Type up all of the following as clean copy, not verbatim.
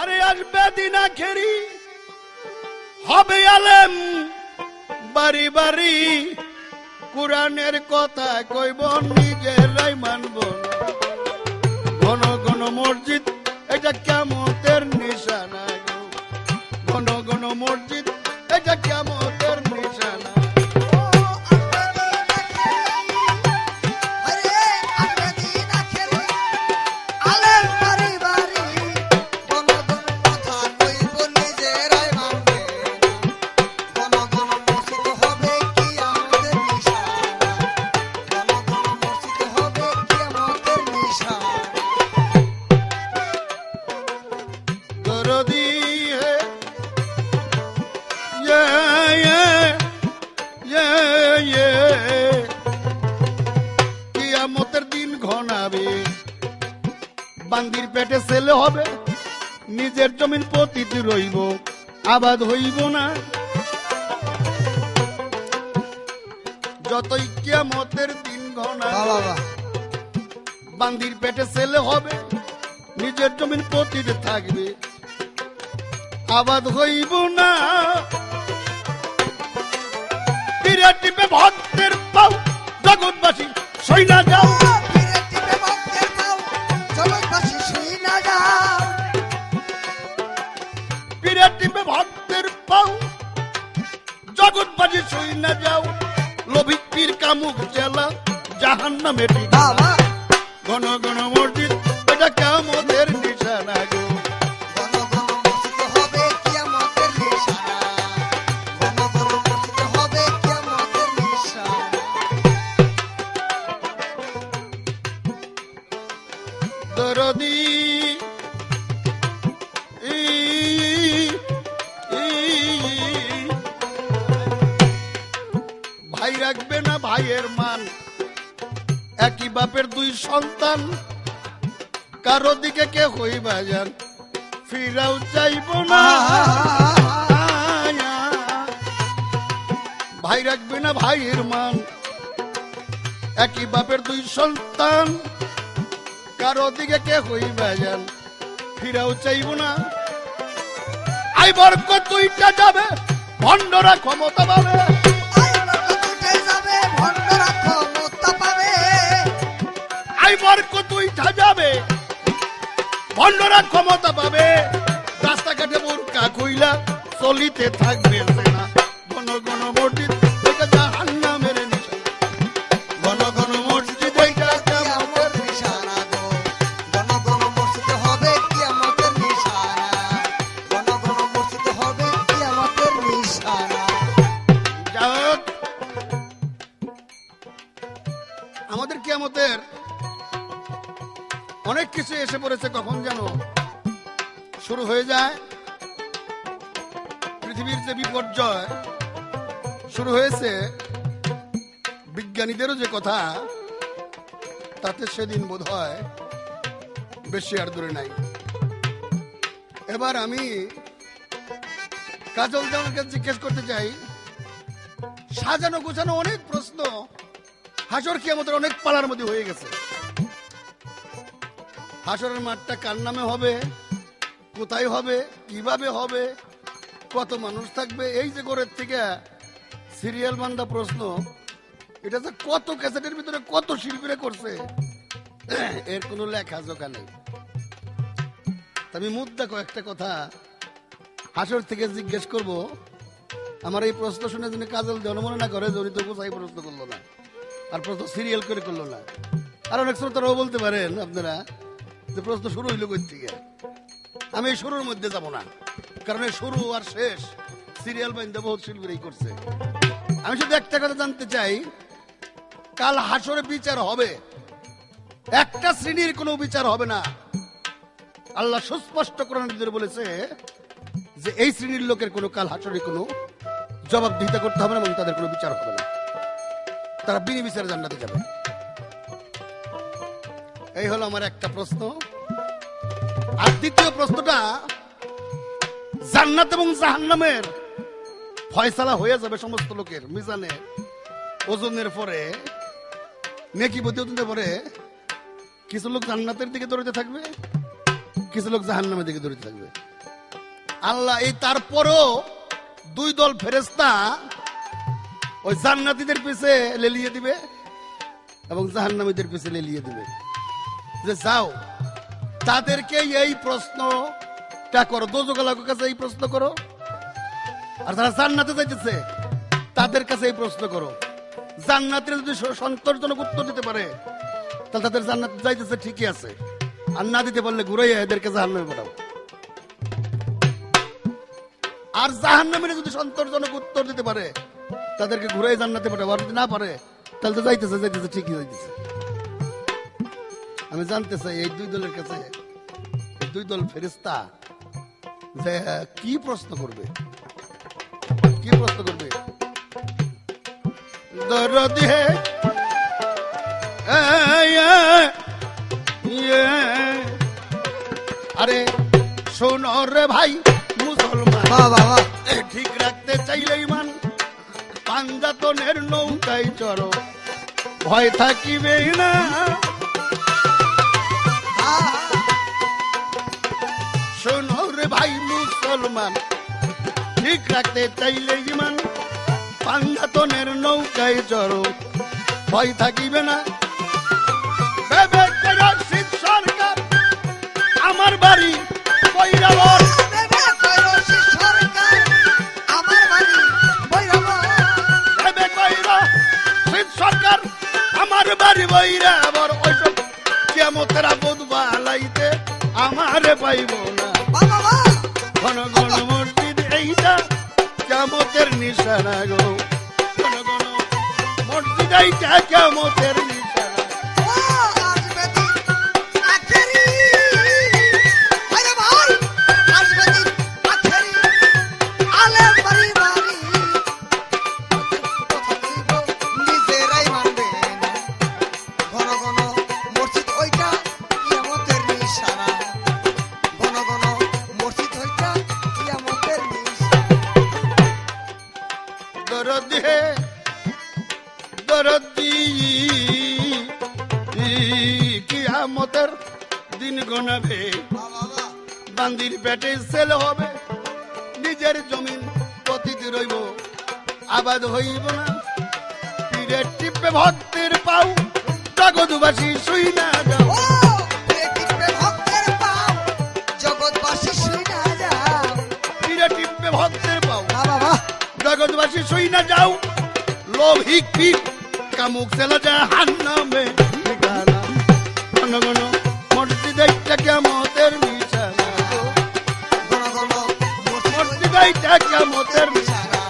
আরে আসবে দিন আখেরি হবে আলেম বাড়ি বাড়ি কুরআনের কথা কইব নিজেরাই মানব ঘন ঘন মসজিদ এটা কিয়ামতের নিশানা ঘন ঘন মসজিদ এটা কিয়ামতের নিশানা কিয়ামতের দিন ঘনাবে বান্দির পেটে ছেলে হবে নিজের জমিন পতিত রইব আবাদ হইব না যতই কিয়ামতের দিন ঘনাবে বান্দির পেটে ছেলে হবে নিজের জমিন পতিত থাকবে আবাদ হইব না পীরে টিপে ভক্তের পাও জগৎবাসী সই না যাও পীরে টিপে ভক্তের পাও জগৎবাসী সই না যাও লোভী পীর কামুক জেলা জাহান্নামে ঘন ঘন মসজিদ এটা কিয়ামতের নিশানা গো দরদি ভাই রাখবে না ভাইয়ের মান একই বাপের দুই সন্তান কারো দিকে কে হইবা যান ফিরাও চাইব না ভাই রাখবে না ভাইয়ের মান একই বাপের দুই সন্তান কারো দিকে কে হইবা যান ফিরাও চাইব না আই বর্ক দুইটা যাবে ভণ্ডরা ক্ষমতা পাবে আই বর্ক দুইটা যাবে ভণ্ডরা ক্ষমতা পাবে রাস্তাঘাটে বোরকা কইলা চলিতে থাকবে না ঘন ঘন মসজিদ এটা জাহান্নামের নিশানা ঘন ঘন মসজিদ এটা কিয়ামতের নিশানা ঘন ঘন মসজিদ হবে কিয়ামতের নিশানা ঘন ঘন মসজিদ হবে কিয়ামতের নিশানা যাক আমাদের কিয়ামতের অনেক কিছু এসে পড়েছে কখন যেন শুরু হয়ে যায় পৃথিবীর যে বিপর্যয় শুরু হয়েছে বিজ্ঞানীদেরও যে কথা তাতে সেদিন বোধ হয় বেশি আর দূরে নাই এবার আমি কাজল জামাকে জিজ্ঞেস করতে চাই সাজানো গোছানো অনেক প্রশ্ন হাসর কিয়ামতের অনেক পালার মধ্যে হয়ে গেছে হাসরের মাঠটা কার নামে হবে কোথায় হবে কিভাবে হবে কত মানুষ থাকবে এই যে ঘরের থেকে সিরিয়াল বান্ধা প্রশ্ন এটা যে কত ক্যাসেটের ভিতরে কত শিল্পীরা করছে এর কোনো লেখা জোকা নেই আমি মুদ্রা কয়েকটা কথা হাসর থেকে জিজ্ঞেস করব আমার এই প্রশ্ন শুনে যিনি কাজল জনমনে না করে জড়িত কোথায় প্রশ্ন করলো না আর প্রশ্ন সিরিয়াল করে করলো না আর অনেক শ্রোতারাও বলতে পারেন আপনারা যে প্রশ্ন শুরু হইল কই থেকে আমি এই শুরুর মধ্যে যাব না কারণ এই শুরু আর শেষ সিরিয়াল বাইন্দা বহুত শিল্পীরাই করছে আমি শুধু একটা কথা জানতে চাই কাল হাসরে বিচার হবে একটা শ্রেণীর কোনো বিচার হবে না আল্লাহ সুস্পষ্ট কোরআনের ভিতরে বলেছে যে এই শ্রেণীর লোকের কোনো কাল হাসরে কোনো জবাবদিহিতা করতে হবে না এবং তাদের কোনো বিচার হবে না তারা বিনি বিচারে জান্নাতে যাবে এই হলো আমার একটা প্রশ্ন আর দ্বিতীয় প্রশ্নটা জান্নাত এবং জাহান্নামের ফয়সালা হয়ে যাবে সমস্ত লোকের মিজানে ওজনের পরে নেকি প্রতিবেদনের পরে কিছু লোক জান্নাতের দিকে দৌড়তে থাকবে কিছু লোক জাহান্নামের দিকে দৌড়তে থাকবে আল্লাহ এই তারপরও দুই দল ফেরেশতা ওই জান্নাতীদের পিছে লেলিয়ে দিবে এবং জাহান্নামীদের পিছে লেলিয়ে দিবে যে যাও তাদেরকে এই প্রশ্নটা করো, দোজখওয়ালার কাছে এই প্রশ্ন করো, আর যারা জান্নাতে যাইতেছে তাদের কাছে এই প্রশ্ন করো। জান্নাতের যদি সন্তোষজনক উত্তর দিতে পারে তাহলে তাদের জান্নাত যাইতেছে ঠিকই আছে, আর না দিতে পারলে ঘুরাইয়া এদেরকে জাহান্নামে পাঠাও। আর জাহান্নামীরা যদি সন্তোষজনক উত্তর দিতে পারে তাদেরকে ঘুরাই জান্নাতে পাঠাবো, আর যদি না পারে তাহলে তো যাইতেছে ঠিকই যাইতেছে। আমি জানতে চাই এই দুই দলের কাছে, দুই দল ফেরেশতা যে কি প্রশ্ন করবে, কি প্রশ্ন করবে? দরদি হে আরে শোনো রে ভাই মুসলমান, ঠিক রাখতে চাইলে ইমান পাঞ্জাতনের নৌকায় চড়ো, ভয় থাকিবে না। শোনো রে ভাই মুসলমান, ঠিক রাখতে চাইলে ইমান পাঞ্জাতনের নৌকায় চড়ো, ভয় থাকিবে না। সরকার আমার বাড়ি বৈরাবর, সরকার আমার বাড়ি বৈরাবর, ওইসব কিয়ামতের আপদ বালাইতে আমারে পাইব না। ঘন ঘন মসজিদ এইটা কিয়ামতের নিশানা গো, ঘন ঘন মসজিদ এইটা কিয়ামতের নিশানা। কিয়ামতের দিন গনাবে, বান্দির পেটে সেল হবে, নিজের জমিন পতিতে রইব, আবাদ হইব না। পীরে টিপে ভক্তের পাও, জগৎবাসী শুই না যাও, পীরে টিপে ভক্তের পাও, জগৎবাসী শুই না যাও। লোভিক পীর কামুক সেলা জাহান্নামে ঠিকানা, ঘন ঘন মসজিদ এইটা কিয়ামতের নিশানা, ঘন ঘন মসজিদ এইটা কিয়ামতের নিশানা।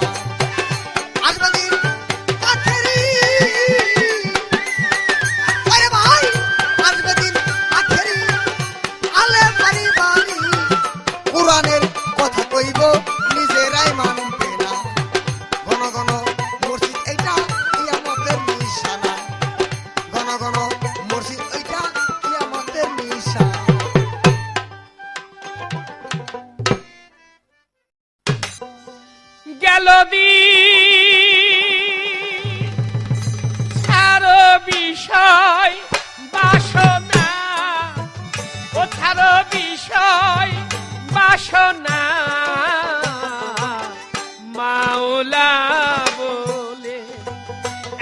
কুরআনের কথা কইব নিজেরাই মানবে না, ঘন ঘন মসজিদ এইটা কিয়ামতের নিশানা, ঘন ঘন মসজিদ এইটা কিয়ামতের নিশানা। গেল ছাড়ো বিষয় বাসনা, ও ছাড়ো বিষয় বাসনা, মাওলা বলে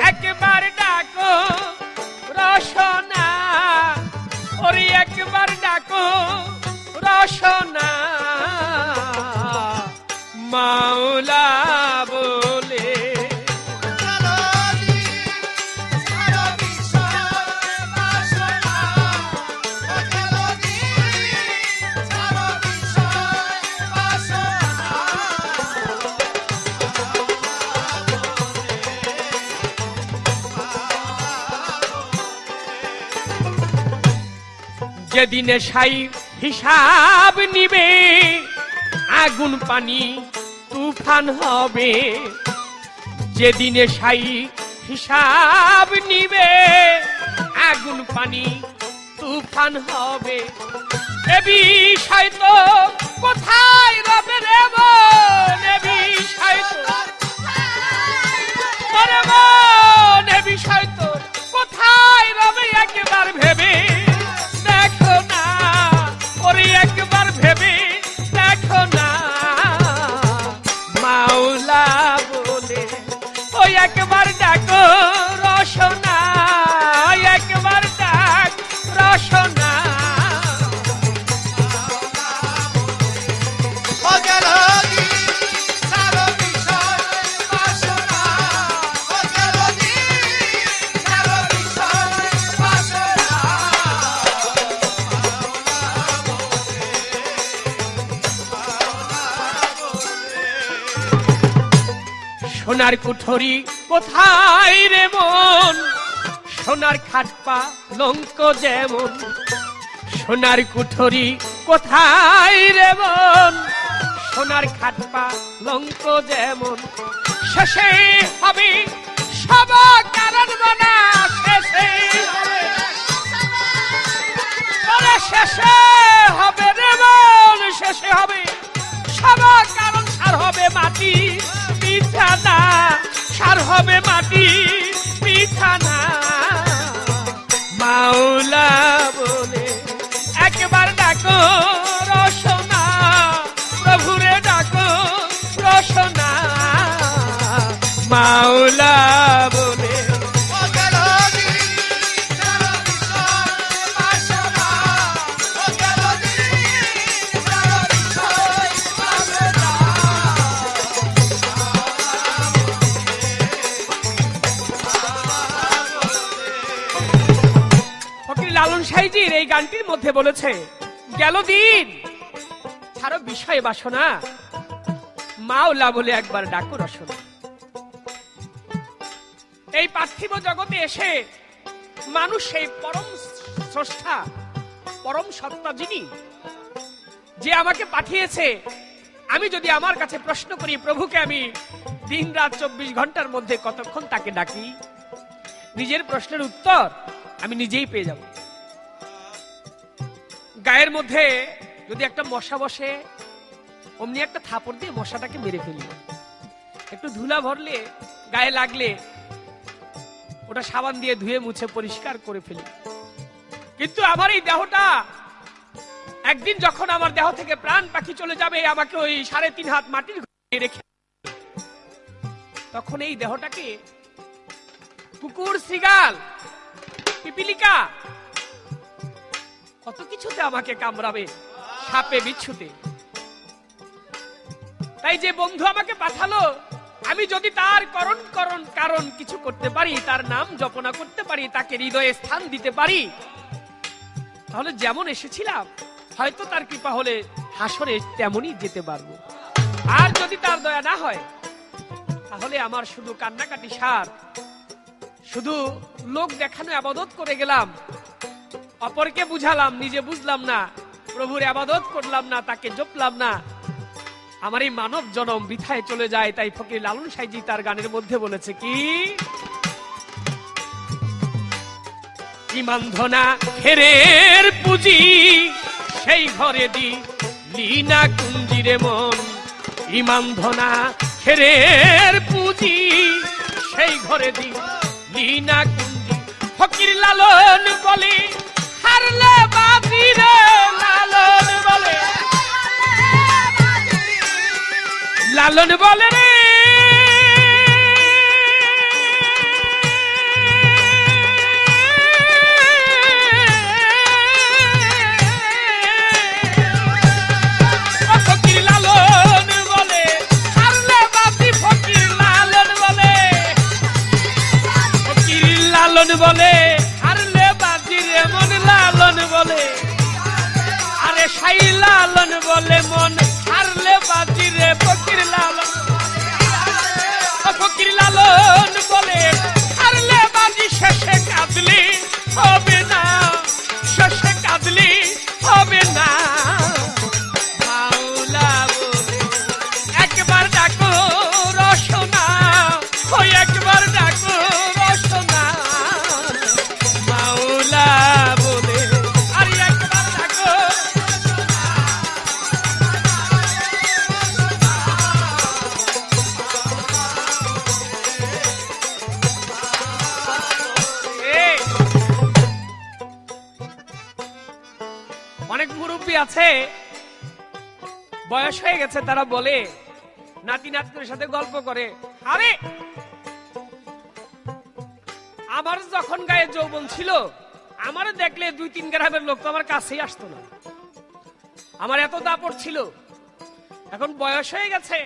একবার ডাকো রসনা, ওরে একবার ডাকো রসনা, মাওলা বলে। যেদিনে সাই হিসাব নিবে, আগুন পানি তুফান হবে, যেদিনে সাই হিসাব নিবে, আগুন পানি তুফান হবে। এ বিষয় তো কোথায় রবে রে মন, এ বিষয় তো মন, এ বিষয় তো কোথায় রবে একবার ভেবে দেখো না, ওরে একবার ভেবে দেখো না। সোনার কুঠরি কোথায় রে মন, সোনার খাট পা লঙ্ক যেমন, সোনার কুঠরি কোথায় রে মন, সোনার খাট পা লঙ্ক যেমন, শেষে হবে সব কারণ বনা, শেষে শেষে হবে রে মন, শেষে হবে সব কারণ, সার হবে মাটি বিছানা, সার হবে মাটি বিছানা। মাওলা বলে একবার ডাকো রসনা, প্রভুরে ডাকো রসনা, মাওলা বলে লালন সাইজির এই গানটির মধ্যে বলেছে, গেল দিন ছাড়ো বিষয় বাসনা, মাওলা বলে একবার ডাকো রসনা। এই পার্থিব জগতে এসে মানুষ সেই পরম স্রষ্টা, পরম সত্তা যিনি, যে আমাকে পাঠিয়েছে, আমি যদি আমার কাছে প্রশ্ন করি প্রভুকে আমি দিন রাত 24 ঘন্টার মধ্যে কতক্ষণ তাকে ডাকি, নিজের প্রশ্নের উত্তর আমি নিজেই পেয়ে যাব। গায়ের মধ্যে যদি একটা মশা বসে, অমনি একটা থাপড় দিয়ে মশাটাকে মেরে ফেলি। একটু ধুলা ভরলে, গায়ে লাগলে ওটা সাবান দিয়ে ধুয়ে মুছে পরিষ্কার করে ফেলি। কিন্তু আমার এই দেহটা একদিন যখন আমার দেহ থেকে প্রাণ পাখি চলে যাবে, আমাকে ওই 3.5 হাত মাটির ঘরে রেখে, তখন এই দেহটাকে কুকুর, শৃগাল, পিপিলিকা কত কিছুতে আমাকে কামড়াবে, সাপে বিচ্ছুতে। তাই যে বন্ধু আমাকে পাঠালো, আমি যদি তার কারণ কিছু করতে পারি, তার নাম জপনা করতে পারি, তাকে হৃদয়ে স্থান দিতে পারি, তাহলে যেমন এসেছিলাম হয়তো তার কৃপা হলে হাসরে তেমনই যেতে পারবো। আর যদি তার দয়া না হয়, তাহলে আমার শুধু কান্নাকাটি সার, শুধু লোক দেখানো আবাদত করে গেলাম, অপরকে বুঝালাম, নিজে বুঝলাম না, প্রভুর আবাদত করলাম না, তাকে জপলাম না, আমার এই মানব জনম বৃথায় চলে যায়। তাই ফকির লালন সাইজি তার গানের মধ্যে বলেছে কি, ইমান ধনা খেরের পুঁজি সেই ঘরে দি লীনা কুঞ্জিরে মন, ইমান ধনা খেরের পুঁজি সেই ঘরে দি লীনা কুঞ্জি। ফকির লালন বলে হারলে বাজি রে, লালন বলে, লালন বলে রে ফকির লালন বলে হারলে বাজি, ফকির লালন বলে, ফকির লালন বলে হারলে বাজি রে মন, লালন বলে, আরে সাই লালন বলে মন হারলে বাজি রে, ফকির লালন, ফকির লালন বলে হারলে বাজি, শেষে কাঁদলি হবে না, শেষে কাঁদলি হবে না। মাওলা বলে একবার ডাকো রসনা, ওই একবার ডাকো রসনা, মাওলা বলে আর একবার ডাকো। অনেক মুরব্বী আছে, বয়স হয়ে গেছে, তারা বলে, নাতি নাতনির সাথে গল্প করে, আরে আমার যখন গায়ে যৌবন ছিল, আমার দেখলে 2-3 গ্রামের লোক তো আমার কাছেই আসতো না, আমার এত দাপট ছিল, এখন বয়স হয়ে গেছে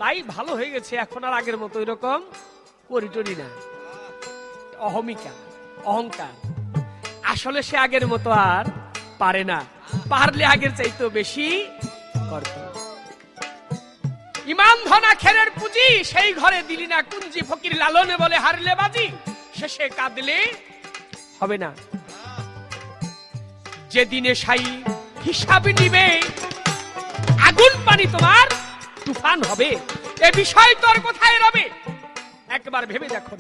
তাই ভালো হয়ে গেছে, এখন আর আগের মতো এরকম করিটরি না। অহমিকা, অহংকার, আসলে সে আগের মতো আর পারে না, পারলে আগের চাইতেও বেশি করত। ইমান ধনা খেরের পুঁজি, সেই ঘরে দিলি না কুঞ্জি, ফকির লালনে বলে হারলে বাজি, শেষে কাঁদলে হবে না। যেদিনে সাই হিসাব নিবে, আগুন পানি তোমার তুফান হবে, এ বিষয় তোর কোথায় রবে? একবার ভেবে দেখো।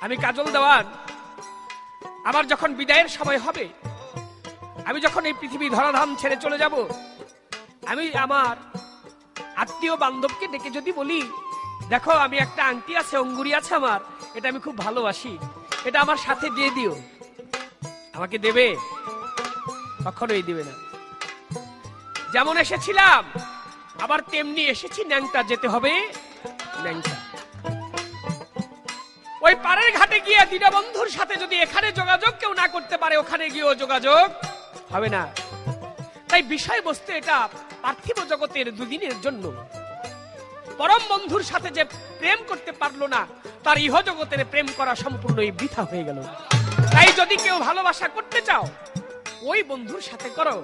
আমি কাজল দেওয়ান, আমার যখন বিদায়ের সময় হবে, আমি যখন এই পৃথিবী ধরাধাম ছেড়ে চলে যাব, আমি আমার আত্মীয় বান্ধবকে ডেকে যদি বলি, দেখো আমি একটা আংটি আছে, অঙ্গুরি আছে আমার, এটা আমি খুব ভালোবাসি, এটা আমার সাথে দিয়ে দিও, আমাকে দেবে? কখনোই দিবে না। যেমন এসেছিলাম আবার তেমনি এসেছি, ন্যাংটা যেতে হবে ন্যাংটা। ওই পাড়ের ঘাটে গিয়ে দীনবন্ধুর সাথে যদি এখানে যোগাযোগ কেউ না করতে পারে, ওখানে গিয়েও যোগাযোগ হবে না। তাই বিষয়বস্তু এটা পার্থিব জগতের দুদিনের জন্য। পরম বন্ধুর সাথে যে প্রেম করতে পারলো না, তার ইহ জগতের প্রেম করা সম্পূর্ণই বৃথা হয়ে গেল। তাই যদি কেউ ভালোবাসা করতে চাও, ওই বন্ধুর সাথে করো।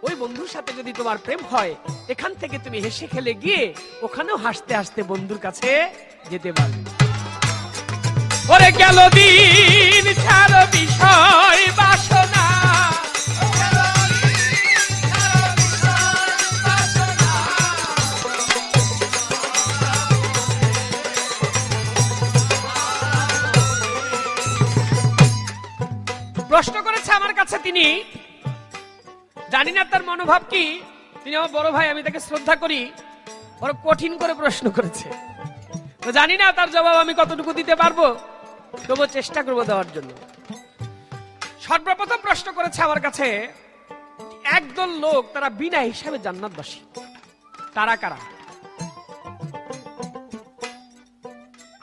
ওই বন্ধুর সাথে যদি তোমার প্রেম হয়, এখান থেকে তুমি হেসে খেলে গিয়ে ওখানেও হাসতে হাসতে বন্ধুর কাছে যেতে পারবে। ওরে গেল দিন ছাড়ো বিষয় বাসনা, প্রশ্ন করেছে আমার কাছে তিনি, জানি না তার মনোভাব কি, তিনি আমার বড় ভাই, আমি তাকে শ্রদ্ধা করি, বড় কঠিন করে প্রশ্ন করেছে, তো জানি না তার জবাব আমি কতটুকু দিতে পারবো, তবু চেষ্টা করবো দেওয়ার জন্য। সর্বপ্রথম প্রশ্ন করেছে আমার কাছে, একদল লোক তারা বিনা হিসাবে জান্নাতবাসী, তারা কারা?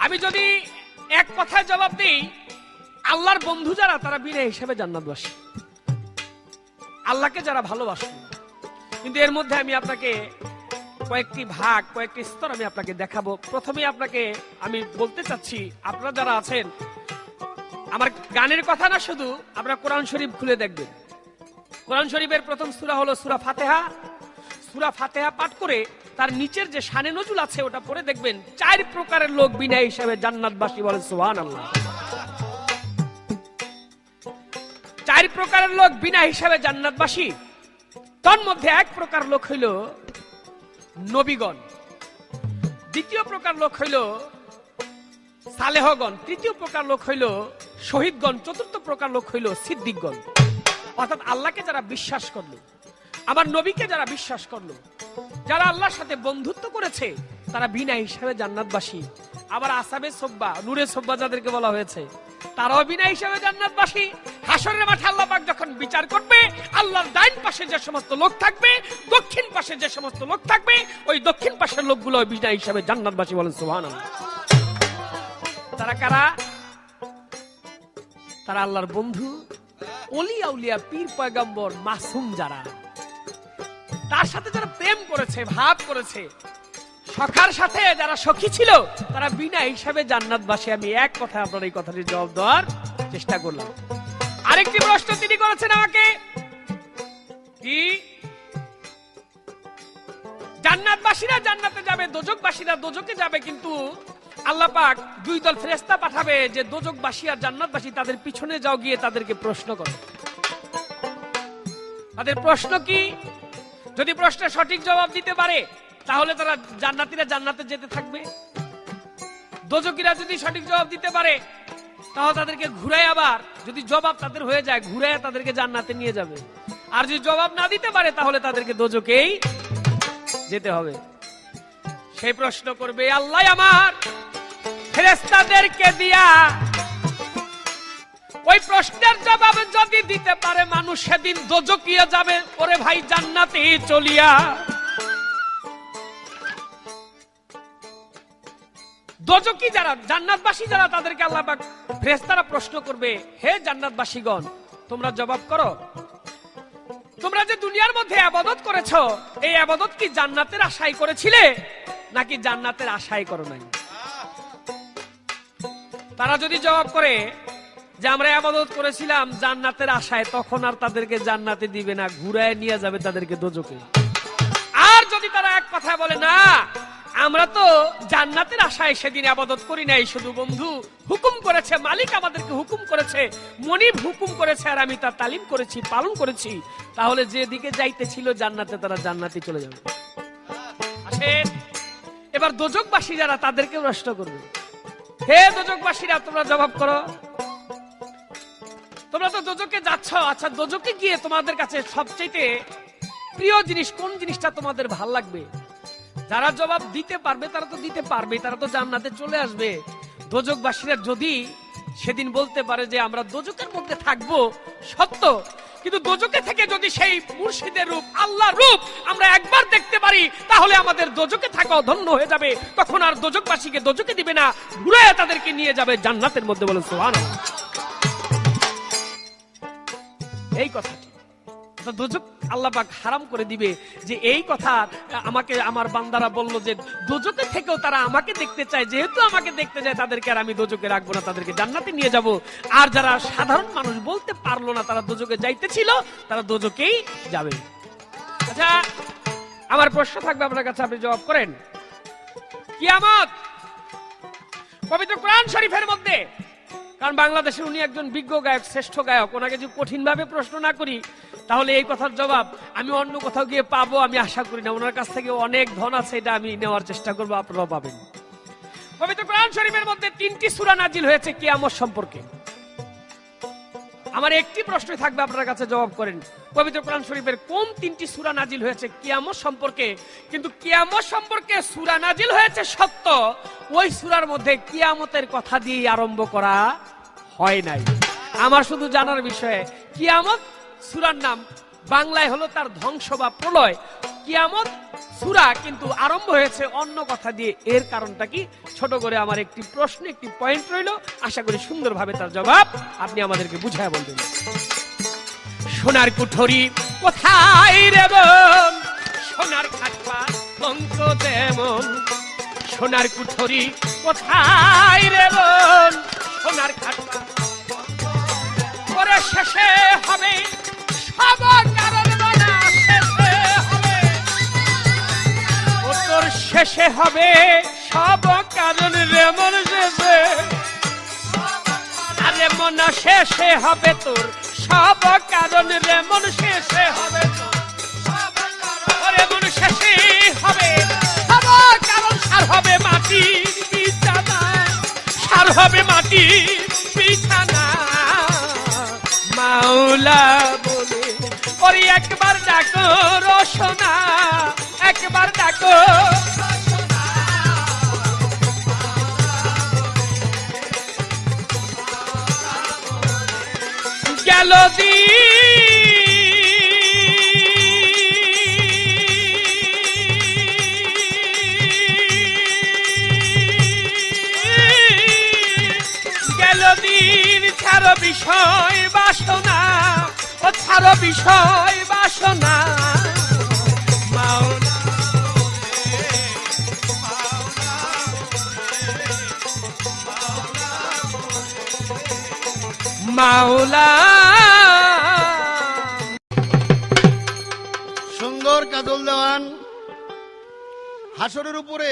আমি যদি এক কথায় জবাব দিই, আল্লাহর বন্ধু যারা, তারা বিনা হিসাবে জান্নাতবাসী, আল্লাহকে যারা ভালোবাসে। কিন্তু এর মধ্যে আমি আপনাকে কয়েকটি ভাগ, কয়েকটি স্তর আমি আপনাকে দেখাবো। প্রথমে আপনাকে আমি বলতে চাচ্ছি, আপনারা যারা আছেন, আমার গানের কথা না, শুধু আপনারা কোরআন শরীফ খুলে দেখবেন। কোরআন শরীফের প্রথম সূরা হলো সূরা ফাতিহা। সূরা ফাতিহা পাঠ করে তার নিচের যে শানে নজুল আছে ওটা পড়ে দেখবেন, 4 প্রকারের লোক বিনা হিসাবে জান্নাতবাসী, বলে সুবহানাল্লাহ। 4 প্রকারের লোক বিনা হিসাবে জান্নাতবাসী। তার মধ্যে এক প্রকার লোক হইল নবীগণ, দ্বিতীয় প্রকার লোক হইল সালেহগণ, তৃতীয় প্রকার লোক হইল শহীদগণ, চতুর্থ প্রকার লোক হইল সিদ্দিকগণ। অর্থাৎ আল্লাহকে যারা বিশ্বাস করলো, আমার নবীকে যারা বিশ্বাস করলো, যারা আল্লাহর সাথে বন্ধুত্ব করেছে, তারা বিনা হিসাবে জান্নাতবাসী। আবার আসাবে সোব্বা, নূরে সোব্বা যাদেরকে বলা হয়েছে, তারাও বিনা হিসাবে জান্নাতবাসী। হাসরের মাঠে আল্লাহ পাক যখন বিচার করবে, আল্লাহর ডাইন পাশে যে সমস্ত লোক থাকবে, দক্ষিণ পাশে যে সমস্ত লোক থাকবে, ওই দক্ষিণ পাশের লোকগুলো বিনা হিসাবে জান্নাতবাসী, বলেন সুবহানাল্লাহ। তারা কারা? তারা আল্লাহর বন্ধু, ওলি আউলিয়া, পীর পয়গম্বর, মাসুম যারা, তার সাথে যারা প্রেম করেছে, ভাব করেছে, সখার সাথে যারা সখী ছিল, তারা বিনা হিসাবে জান্নাতবাসী। আমি এক কথা আপনার এই কথাটির জবাব দেওয়ার চেষ্টা করলাম। আরেকটি প্রশ্ন তিনি করেছেন আমাকে, কি জান্নাতবাসীরা জান্নাতে যাবে, দোজখবাসীরা দোজখে যাবে, কিন্তু আল্লাহ পাক 2 দল ফেরেশতা পাঠাবে যে দোজখবাসী আর জান্নাতবাসী, তাদের পিছনে যাও, গিয়ে তাদেরকে প্রশ্ন করো। তাদের প্রশ্ন কি? যদি প্রশ্নের সঠিক জবাব দিতে পারে, তাহলে তারা জান্নাতীরা জান্নাতে যেতে থাকবে। দোজখীরা যদি সঠিক জবাব দিতে পারে, তাহলে তাদেরকে ঘুরায়, আবার যদি জবাব তাদের হয়ে যায়, ঘুরায় তাদেরকে জান্নাতে নিয়ে যাবে। আর যদি জবাব না দিতে পারে, তাহলে তাদেরকে দোজখেই যেতে হবে। সেই প্রশ্ন করবে আল্লাহ আমার ফেরেশতাদেরকে দিয়া। ওই প্রশ্নের জবাব যদি দিতে পারে মানুষ, সেদিন দোজখিয়া যাবে, ওরে ভাই জান্নাতে চলিয়া। দোজখী যারা, জান্নাতবাসী যারা, তাদেরকে আল্লাহ পাক ফেরেশতারা প্রশ্ন করবে, হে জান্নাতবাসীগণ, তোমরা জবাব করো, তোমরা যে দুনিয়ার মধ্যে ইবাদত করেছো, এই ইবাদত কি জান্নাতের আশায় করেছিলে নাকি জান্নাতের আশায় করো নাই? তারা যদি জবাব করে যে আমরা ইবাদত করেছিলাম জান্নাতের আশায়, তখন আর তাদেরকে জান্নাতে দিবে না, ঘুরায় নিয়ে যাবে তাদেরকে দোজখে। আর যদি তারা এক কথা বলে, না আমরা তো জান্নাতের আশায় সেদিন আবাদত করি নাই, শুধু বন্ধু হুকুম করেছে, মালিক আমাদেরকে হুকুম করেছে, মনিব হুকুম করেছে, আর আমি তার তালিম করেছি, পালন করেছি। তাহলে যেদিকে যাইতে ছিল জান্নাতে, তারা জান্নাতে চলে যাবে। আসেন এবার দোজকবাসী যারা, তাদেরকেও নষ্ট করবে। হে দোজকবাসীরা, তোমরা জবাব করো। তোমরা তো দোজকে যাচ্ছ, আচ্ছা দোজকে গিয়ে তোমাদের কাছে সবচেয়ে প্রিয় জিনিস কোন জিনিসটা তোমাদের ভাল লাগবে? যারা জবাব দিতে পারবে তারা তো দিতে পারবে, তারা তো জান্নাতে চলে আসবে। দোজকবাসীরা যদি সেদিন বলতে পারে যে আমরা দোজকের মধ্যে থাকবো, সত্য, কিন্তু দোজকে থেকে যদি সেই মুর্শিদের রূপ, আল্লাহর রূপ আমরা একবার দেখতে পারি, তাহলে আমাদের দোজকে থাকা ধন্য হয়ে যাবে। তখন আর দোজকবাসীকে দোজকে দিবে না, ঘুরে তাদেরকে নিয়ে যাবে জান্নাতের মধ্যে। বলেন সুবহানাল্লাহ। এই কথাটি দোজক আল্লাহ পাক হারাম করে দিবে, যে এই কথা আমাকে আমার বান্দারা বলল যে দোজকে থেকেও তারা আমাকে দেখতে চায়, যেহেতু আমাকে দেখতে চায় তাদেরকে আর আমি দোজকে রাখবো না, তাদেরকে জান্নাতে নিয়ে যাব। আর যারা সাধারণ মানুষ বলতে পারলো না তারা দোজকে যাইতেছিল, তারা দোজকেই যাবে। আচ্ছা আমার প্রশ্ন থাকবে আপনার কাছে, আপনি জবাব করেন। কিয়ামত পবিত্র কোরআন শরীফের মধ্যে, কারণ বাংলাদেশের উনি একজন বিজ্ঞ গায়ক, শ্রেষ্ঠ গায়ক, ওনাকে যদি কঠিন ভাবে প্রশ্ন না করি তাহলে এই কথার জবাব আমি অন্য কোথাও গিয়ে পাবো আমি আশা করি না। ওনার কাছ থেকে অনেক ধন আছে, এটা আমি নেওয়ার চেষ্টা করবো, আপনারাও পাবেন। পবিত্র কোরআন শরীফের মধ্যে 3টি সূরা নাজিল হয়েছে কিয়ামত সম্পর্কে। আমার একটি প্রশ্ন থাকবে, আপনার কাছে জবাব করেন। পবিত্র কোরআন শরীফের কোন 3টি সূরা নাজিল হয়েছে কিয়ামত সম্পর্কে? কিন্তু কিয়ামত সম্পর্কে সূরা নাজিল হয়েছে সত্য, ওই সূরার মধ্যে কিয়ামতের কথা দিয়ে আরম্ভ করা হয় নাই। আমার শুধু জানার বিষয়ে, কিয়ামত সূরার নাম বাংলায় হলো তার ধ্বংস বা প্রলয়। কিয়ামত সূরা কিন্তু আরম্ভ হয়েছে অন্য কথা দিয়ে। এর কারণটা কি? ছোট করে আমার একটি প্রশ্ন, একটি পয়েন্ট রইল, আশা করি সুন্দরভাবে তার জবাব আপনি আমাদেরকে বুঝায় বলবেন। সোনার কুঠরি কোথায় রে বোন, সোনার খাটপা বংশ যেমন। সোনার কুঠরি কোথায় রে বোন, সোনার খাটপা পরে শেষে হবে সব কারণ মানা, শেষে হবে উত্তর, শেষে হবে সব কারণ রে মন শেষে, আরে মনা শেষে হবে তোর সব কারণ রে মন শেষে হবে তোর, ওরে মন শেষে হবে সব কারণ। সার হবে মাটির বিছানা, সার হবে মাটির বিছানা। মাওলা বলে ওরে একবার ডাকো রোশনা, একবার ডাকো গেল দিন ছাড়ো বিষয় বাসনা, ও ছাড়ো বিষয় বাসনা। মাওলা মাওলা সুন্দর কাজল দেওয়ান। হাসরের উপরে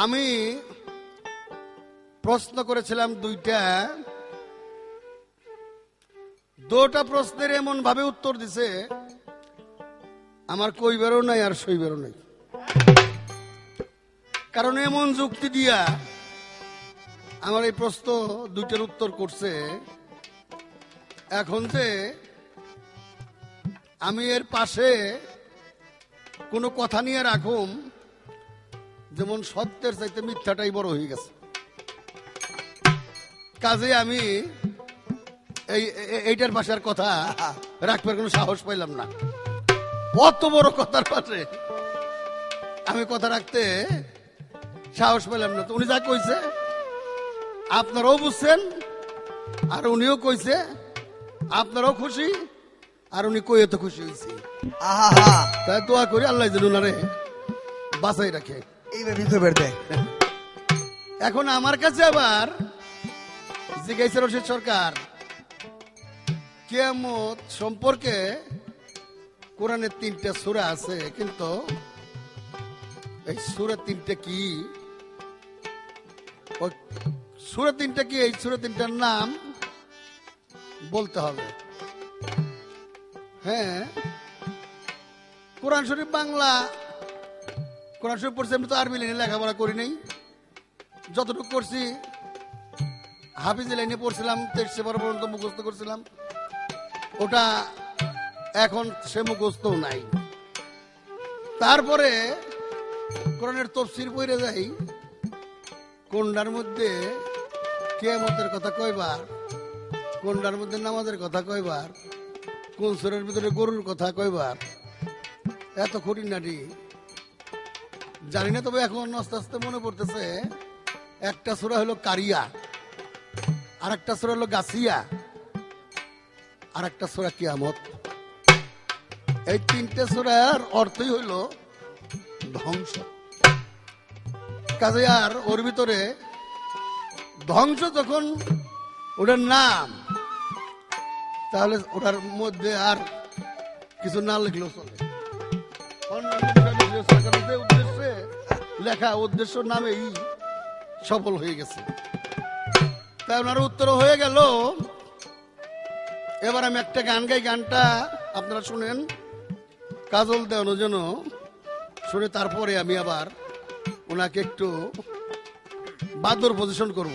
আমি প্রশ্ন করেছিলাম দুটা প্রশ্নের এমন ভাবে উত্তর দিছে আমার কইবারও নাই আর সইবারও নাই। কারণ এমন যুক্তি দিয়া আমার এই প্রশ্ন দুইটার উত্তর করছে। এখন যে আমি এর পাশে কোনো কথা নিয়ে রাখুম, যেমন সত্যের চাইতে মিথ্যাটাই বড় হয়ে গেছে, কাজে আমি এইটার পাশে আর কথা রাখবার কোনো সাহস পাইলাম না। অত বড় কথার পাশে আমি কথা রাখতে সাহস পেলাম না। তো উনি যা কইছে আপনারাও বুঝছেন, আর উনিও কইছে, আপনারাও খুশি, আর উনি কইয়ে তো খুশি হয়েছে। তাই দোয়া করি আল্লাহ যেন ওনারে বাঁচাই রাখে। এখন আমার কাছে আবার জিজ্ঞাসা রশিদ সরকার, কিয়ামত সম্পর্কে কোরআনের 3টা সূরা আছে, কিন্তু এই সূরা তিনটা কি? ওই সূরা তিনটা কি? এই সূরা তিনটার নাম বলতে হবে। হ্যাঁ, কোরআন শরীফ বাংলা কোরআন শরীফ পড়ছি, আমি তো আরবি লাইনে লেখাপড়া করি নাই। যতটুকু করছি হাফিজি লাইনে পড়ছিলাম, 23 পর্যন্ত মুখস্থ করছিলাম। ওটা এখন সে মুখস্থ নাই। তারপরে কোরআনের তফসির পড়ে যাই, কোনটার মধ্যে কিয়ামতের কথা কয়বার, কোনটার মধ্যে নামাজের কথা কয়বার, কোন সূরার ভিতরে গরুর কথা কয়বার, এত খুঁটিনাটি জানি না। তবে এখন আস্তে আস্তে মনে পড়তেছে, একটা সূরা হলো কারিয়া, আর একটা সূরা হলো গাছিয়া, আর একটা সূরা কিয়ামত। এই তিনটে সূরার অর্থই হইল ধ্বংস। কাজে আর ওর ভিতরে ধ্বংস যখন ওটার নাম, তাহলে ওটার মধ্যে আর কিছু না লিখলেও চলে। উদ্দেশ্যে লেখা, উদ্দেশ্য নামেই সফল হয়ে গেছে। তাই ওনার উত্তর হয়ে গেল। এবার আমি একটা গান গাই, গানটা আপনারা শুনেন, কাজল দেওয়ানো যেন শুনে, তারপরে আমি আবার ওনাকে একটু বাদর পজিশন করব।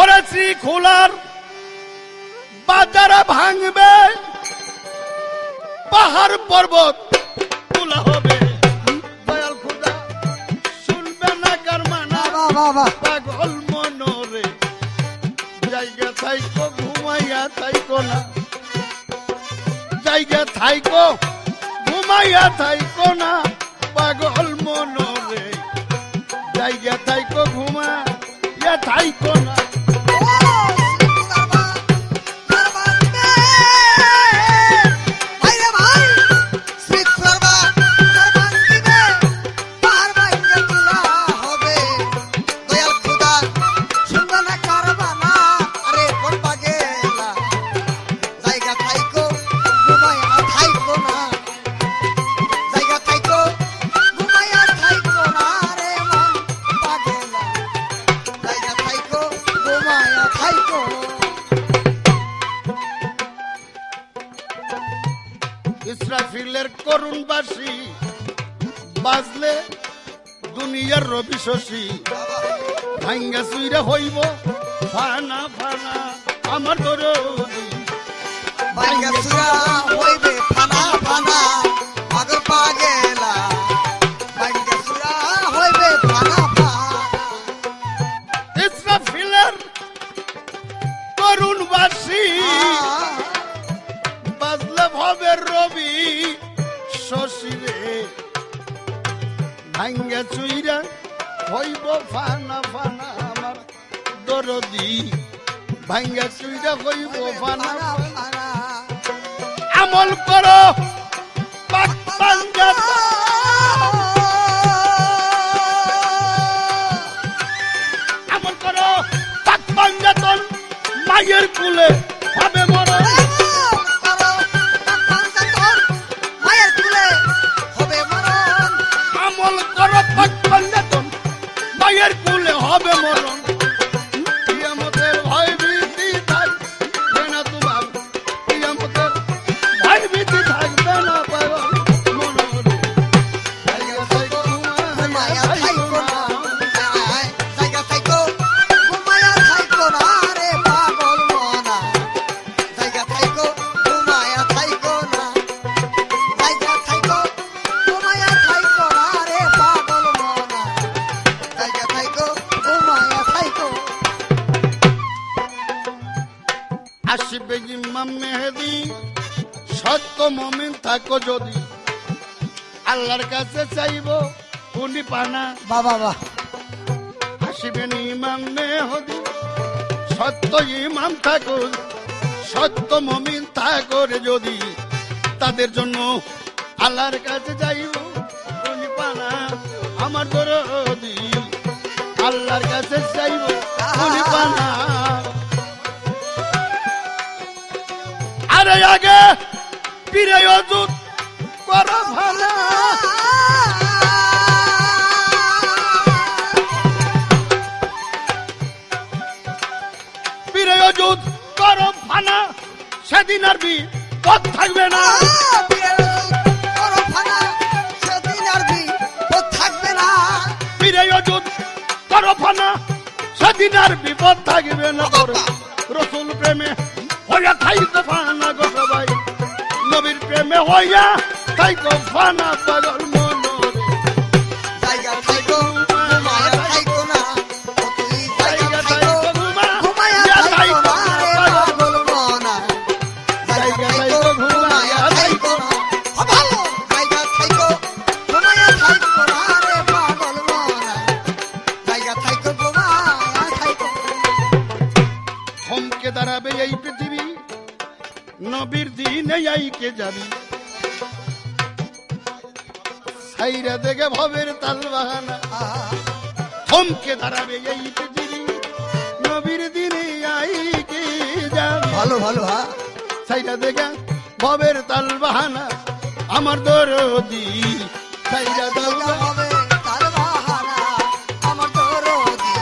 ওরে শ্রীখোলার বাজার ভাঙবে, পাহাড় পর্বত তোলা হবে, দয়াল খোদা শুনবে না কার মানা, পাগল মনরে জায়গা থাইকো ঘুমাইয়া থাইকো না, জায়গা থাইকো ঘুমাইয়া থাইকো না, পাগল মনরে জায়গা থাইকো ঘুমাইয়া থাইকো না। ইসরাফিলের করুণ বাঁশি বাজলে দুনিয়ার রবি শশী, ভাঙ্গা চুইরা হইব ফানা ফানা আমার দরদি, ভাঙ্গা চুরা হইবে ফানা ফানা পাগল পাগেলা, ভাঙ্গা চুরা হইবে ফানা ফানা। ইসরাফিলের করুণ বাঁশি বাজলে ভবের রবি শশী রে, ভাঙ্গা চুইরা হইব ফানা ফানা আমার দরদি, ভাঙ্গা চুইরা হইব ফানা ফানা। আমল করো পাক পাঞ্জা, আমল করো পাক পাঞ্জাতন, মায়ের কুলে হবে মরণ, আমল করো পাক পাঞ্জাতন, মায়ের কুলে হবে মরণ। কিয়ামতের ভয় ভীতি থাকবে না তোমার, কিয়ামতের ভয় ভীতি থাকবে না পাগল মনরে, জায়গা থাইকো ঘুমাইয়া থাইকো না, জায়গা থাইকো ঘুমাইয়া থাইকো না রে পাগল মনা, জায়গা থাইকো ঘুমাইয়া থাইকো না, জায়গা থাইকো ঘুমাইয়া থাইকো না রে পাগল মনা, জায়গা থাইকো ঘুমাইয়া থাইকো। আসবে ইমাম মেহেদী, সত্য মুমিন থাকো যদি, আল্লাহর কাছে চাইব উনি পানা। বাবা বাহ, আসবেন ইমাম মেহেদী, সত্য ইমাম থাকো, সত্য মুমিন থাকো রে যদি, তাদের জন্য আল্লাহর কাছে যাইব উনি পানা আমার দরদি, আল্লাহর কাছে চাইব উনি পানা। আরে আগে পীরে অজুত কর ভানা পীরে অযুত কর ভানা সেদিন আর বিপদ থাকবে না পীরে অযুত কর ভানা সেদিন আর বিপদ থাকবে না রসুল প্রেমে হইয়া থাইকো ফানা গো সবাই নবীর প্রেমে হইয়া থাইকো ফানা পাগল মনরে জায়গা থাইকো ঘুমায়া থাইকো না ও তুই জায়গা থাইকো ঘুমায়া থাইকো না রে পাগল মনা জায়গা থাইকো ঘুমায়া থাইকো না ও ভালো জায়গা থাইকো ঘুমায়া থাইকো না রে পাগল মনা জায়গা থাইকো ঘুমায়া থাইকো থমকে দাঁড়াবে এই পৃথিবী নবীর দিনে আইকে যাবি সাইরা দেখে ভবের তাল বাহানা থমকে দাঁড়াবে এই পৃথিবী নবীর দিনে আইকে যাবি ভালো ভালো হ্যাঁ সাইরা দেখে ভবের তাল বাহানা আমার দরদি সাইরা জায়গা দাও হবে তার বাহানা আমার দরদি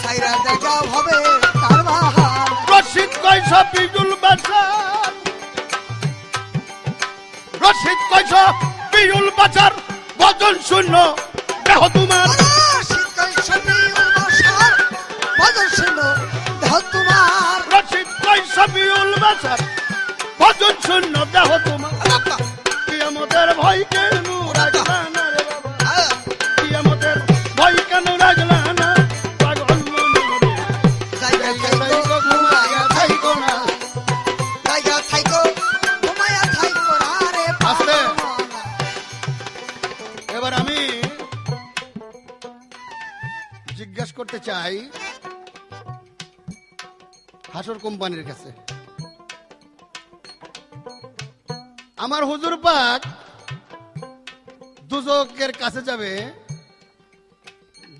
সাইরা জায়গা হবে তার বাহানা রশিদ কয়সা বিজুল বাসার রশিদ কয়সা বিজুল বাসার বদন শূন্য দেহ তোমার রশিদ কয়সা বিজুল বাসার বদন শূন্য দেহ তোমার কিয়ামতের ভয় কেন রাখলা না রে বাবা কিয়ামতের ভয় কেন রাখলা না পাগল মনরে জায়গা থাইকো ঘুমায়া থাইকো না আস্তে। এবার আমি জিজ্ঞাসা করতে চাই হাসর কোম্পানির কাছে আমার হুজুর পাক দুজকের কাছে যাবে